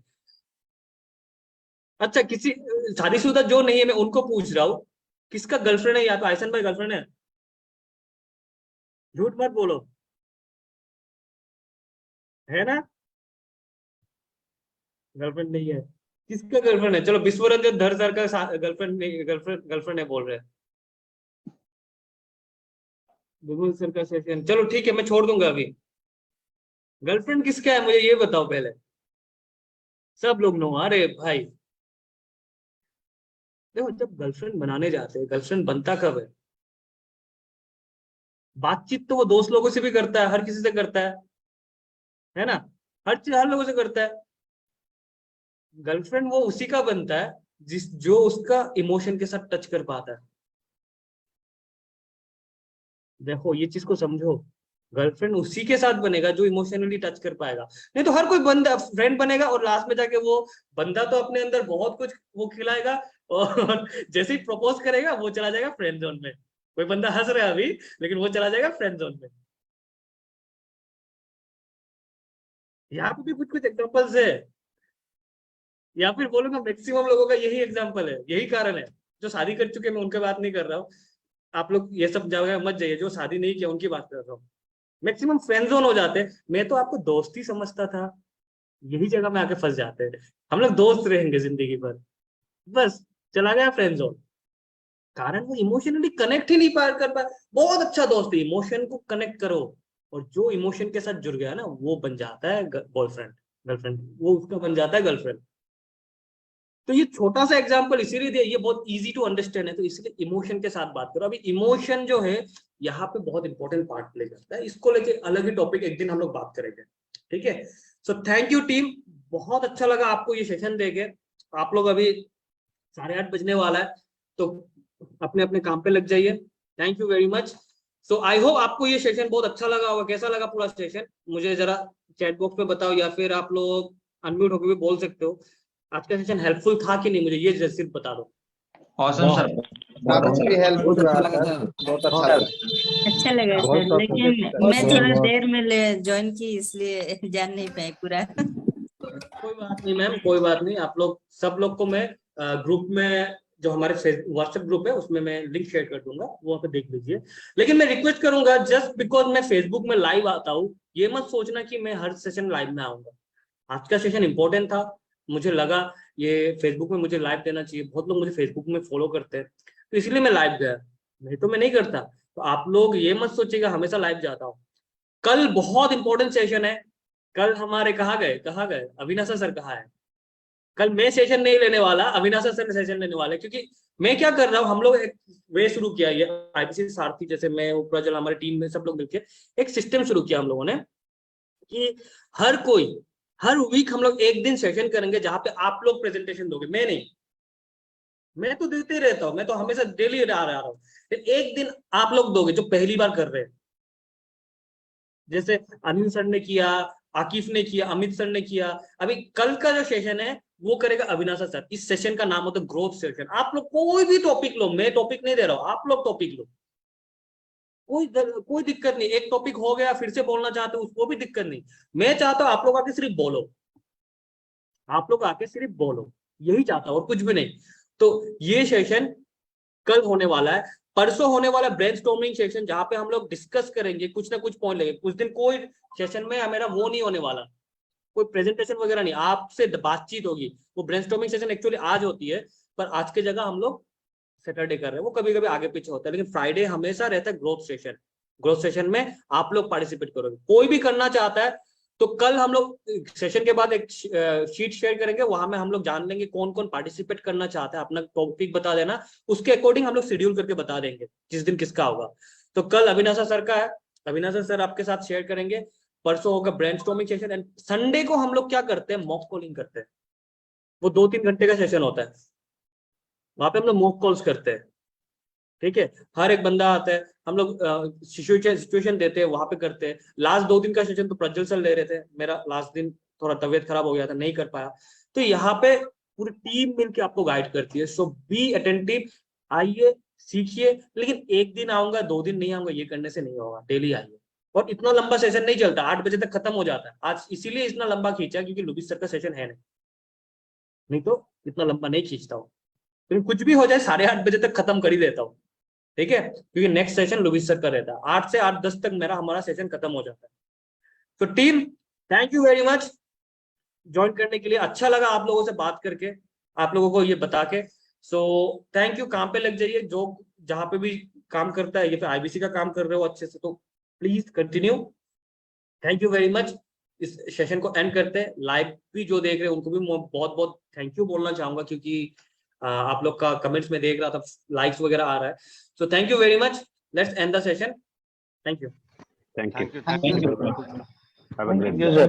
अच्छा, किसी शादीशुदा जो नहीं है, मैं उनको पूछ रहा हूँ, किसका गर्लफ्रेंड है यहाँ पे? आयसन भाई गर्लफ्रेंड है? झूठ मत बोलो, है ना? गर्लफ्रेंड नहीं है। किसका गर्लफ्रेंड है? चलो, विश्वरंजन धर सर का गर्लफ्रेंड नहीं, गर्लफ्रेंड गर्लफ्रेंड है बोल रहे हैं। विपुल सर का सेशन, चलो ठीक है, मैं छोड़ दूंगा अभी। गर्लफ्रेंड किसका है मुझे ये बताओ पहले। सब लोग नो, अरे भाई देखो, जब गर्लफ्रेंड बनाने जाते हैं, गर्लफ्रेंड बनता कब है? बातचीत तो वो दोस्त लोगों से भी करता है, हर किसी से करता है ना? हर चीज हर लोगों से करता है। गर्लफ्रेंड वो उसी का बनता है जिस जो उसका इमोशन के साथ टच कर पाता है। देखो ये चीज को समझो, गर्लफ्रेंड उसी के साथ बनेगा जो इमोशनली टच कर पाएगा। नहीं तो हर कोई बंदा फ्रेंड बनेगा और लास्ट में जाके वो बंदा तो अपने अंदर बहुत कुछ वो खिलाएगा, और जैसे ही प्रपोज करेगा वो चला जाएगा फ्रेंड जोन में। कोई बंदा हंस रहा है अभी, लेकिन वो चला जाएगा फ्रेंड जोन में। यहाँ पे भी कुछ कुछ एग्जाम्पल्स है, या फिर बोलूंगा मैक्सिमम लोगों का यही एग्जाम्पल है, यही कारण है। जो शादी कर चुके, मैं उनके बात नहीं कर रहा हूँ। आप लोग ये सब जगह मत जाइए, जो शादी नहीं किया उनकी बात कर रहा हूँ। मैक्सिमम फ्रेंड जोन हो जाते हैं। मैं तो आपको दोस्ती समझता था, यही जगह में आके फंस जाते हैं। हम लोग दोस्त रहेंगे जिंदगी भर, बस चला गया फ्रेंड जोन। कारण वो इमोशनली कनेक्ट ही नहीं पार कर पाया। बहुत अच्छा दोस्त है, इमोशन को कनेक्ट करो, और जो इमोशन के साथ जुड़ गया ना, वो बन जाता है बॉयफ्रेंड, गर्लफ्रेंड, वो उसका बन जाता है गर्लफ्रेंड। तो ये छोटा सा एग्जांपल इसीलिए दिया, ये बहुत इजी टू अंडरस्टैंड है, तो इसलिए इमोशन के साथ बात करो। अभी इमोशन जो है यहाँ पे बहुत इंपॉर्टेंट पार्ट प्ले करता है, इसको लेके अलग ही टॉपिक एक दिन हम लोग बात करेंगे। ठीक है, सो थैंक यू टीम, बहुत अच्छा लगा आपको ये सेशन देके। आप लोग अभी 8:30 बजने वाला है, तो अपने अपने काम पे लग जाइए। Thank you very much. So I hope आपको ये सेशन बहुत अच्छा लगा होगा। कैसा लगा पूरा सेशन मुझे जरा चैट बॉक्स में बताओ, या फिर आप लोग अनम्यूट होकर भी बोल सकते हो। आज का सेशन हेल्पफुल था कि नहीं, मुझे ये सिर्फ बता दो। ऑसम सर, काफी हेल्पफुल रहा सर, बहुत अच्छा लगा। अच्छा लगा बहुत सर, टॉपिक लेकिन मैं थोड़ा बहुत देर में ज्वाइन की, इसलिए जान नहीं पाई पूरा। कोई बात नहीं मैम, कोई बात नहीं। आप लोग सब लोग को मैं ग्रुप में, जो हमारे व्हाट्सएप ग्रुप है उसमें मैं लिंक शेयर कर दूंगा, वो वहाँ पे देख लीजिए। लेकिन मैं रिक्वेस्ट करूंगा, जस्ट बिकॉज मैं फेसबुक में लाइव आता हूँ, ये मत सोचना कि मैं हर सेशन लाइव में आऊंगा। आज का सेशन इंपॉर्टेंट था, मुझे लगा ये फेसबुक में मुझे लाइव देना चाहिए। बहुत लोग मुझे फेसबुक में फॉलो करते हैं, तो इसलिए मैं लाइव गया, नहीं तो मैं नहीं करता। तो आप लोग ये मत सोचिएगा हमेशा लाइव जाता हूँ। कल बहुत इंपॉर्टेंट सेशन है। कल हमारे कहाँ गए अविनाश सर कहाँ है? कल मैं सेशन नहीं लेने वाला, अविनाश सर सेशन लेने वाले। क्योंकि मैं क्या कर रहा हूँ, हम लोग एक वे शुरू किया, ये आईपीसी सारथी, जैसे मैं, उपराजल, हमारी टीम में सब लोग मिलकर एक सिस्टम शुरू किया हम लोगों ने, कि हर कोई हर वीक हम लोग एक दिन सेशन करेंगे जहां पे आप लोग प्रेजेंटेशन दोगे, मैं नहीं। मैं तो देते ही रहता हूँ, मैं तो हमेशा डेली आ रहा हूँ, एक दिन आप लोग दोगे जो पहली बार कर रहे हैं। जैसे अनिल सर ने किया, आकिफ ने किया, अमित सर ने किया। अभी कल का जो सेशन है वो करेगा अविनाश सर। इस सेशन का नाम होता है ग्रोथ सेशन। आप लोग कोई भी टॉपिक लो, मैं टॉपिक नहीं दे रहा हूँ, आप लोग टॉपिक लो, कोई दिक्कत नहीं। एक टॉपिक हो गया, फिर से बोलना चाहते हो उसको भी दिक्कत नहीं। मैं चाहता हूँ आप लोग आके सिर्फ बोलो, आप लोग आके सिर्फ बोलो, यही चाहता हूं और कुछ भी नहीं। तो ये सेशन कल होने वाला है। परसों होने वाला ब्रेनस्टॉर्मिंग सेशन, जहां पे हम लोग डिस्कस करेंगे, कुछ ना कुछ पॉइंट लेंगे। कुछ दिन कोई सेशन में मेरा वो नहीं होने वाला, कोई प्रेजेंटेशन वगैरह नहीं, आपसे बातचीत होगी। वो ब्रेनस्टॉर्मिंग सेशन एक्चुअली आज होती है, पर आज की जगह हम लोग सैटरडे कर रहे हैं। वो कभी कभी आगे पीछे होता है, लेकिन फ्राइडे हमेशा रहता है ग्रोथ सेशन। ग्रोथ सेशन में आप लोग पार्टिसिपेट करोगे। कोई भी करना चाहता है तो कल हम लोग सेशन के बाद एक शीट शेयर करेंगे, वहां में हम लोग जान लेंगे कौन कौन पार्टिसिपेट करना चाहता है। अपना टॉपिक बता देना, उसके अकॉर्डिंग हम लोग शेड्यूल करके बता देंगे जिस दिन किसका होगा। तो कल अविनाशा सर का है, अविनाशा सर आपके साथ शेयर करेंगे। परसों होगा ब्रेनस्टॉर्मिंग सेशन, एंड संडे को हम लोग क्या करते हैं, मॉक कॉलिंग करते हैं। वो 2-3 घंटे का सेशन होता है, वहां पे हम लोग मॉक कॉल्स करते हैं। ठीक है, हर एक बंदा आता है, हम लोग सिचुएशन देते हैं, वहां पे करते हैं। लास्ट 2 दिन का सेशन तो प्रज्वल सर ले रहे थे, मेरा लास्ट दिन थोड़ा तबियत खराब हो गया था, नहीं कर पाया। तो यहाँ पे पूरी टीम मिलके आपको गाइड करती है। सो बी अटेंटिव, आइए सीखिए। लेकिन एक दिन आऊंगा 2 दिन नहीं आऊंगा ये करने से नहीं होगा, डेली आइए। और इतना लंबा सेशन नहीं चलता, 8 बजे तक खत्म हो जाता है। आज इसीलिए इतना लंबा खींचा क्योंकि लुबिस सर का सेशन है नहीं तो इतना लंबा नहीं खींचता हूँ। लेकिन कुछ भी हो जाए 8:30 बजे तक खत्म कर ही देता हूँ। ठीक है, क्योंकि नेक्स्ट सेशन लुबिस सर का रहता है। 8 से 8:10 तक हमारा सेशन खत्म हो जाता है। तो team, thank you very much join करने के लिए। अच्छा लगा आप लोगों से बात करके, आप लोगों को ये बता के। So thank you. काम पे लग जाइए, जो जहां पे भी काम करता है, ये तो आईबीसी का काम कर रहे हो अच्छे से, तो please continue. Thank you very much. इस सेशन को एंड करते हैं। लाइव भी जो देख रहे हैं उनको भी बहुत बहुत थैंक यू बोलना चाहूंगा, क्योंकि आप लोग का कमेंट्स में देख रहा था, लाइक्स वगैरह आ रहा है। So thank you very much. Let's end the session. Thank you. Thank you. Thank you. Have a great Thank you, day. sir.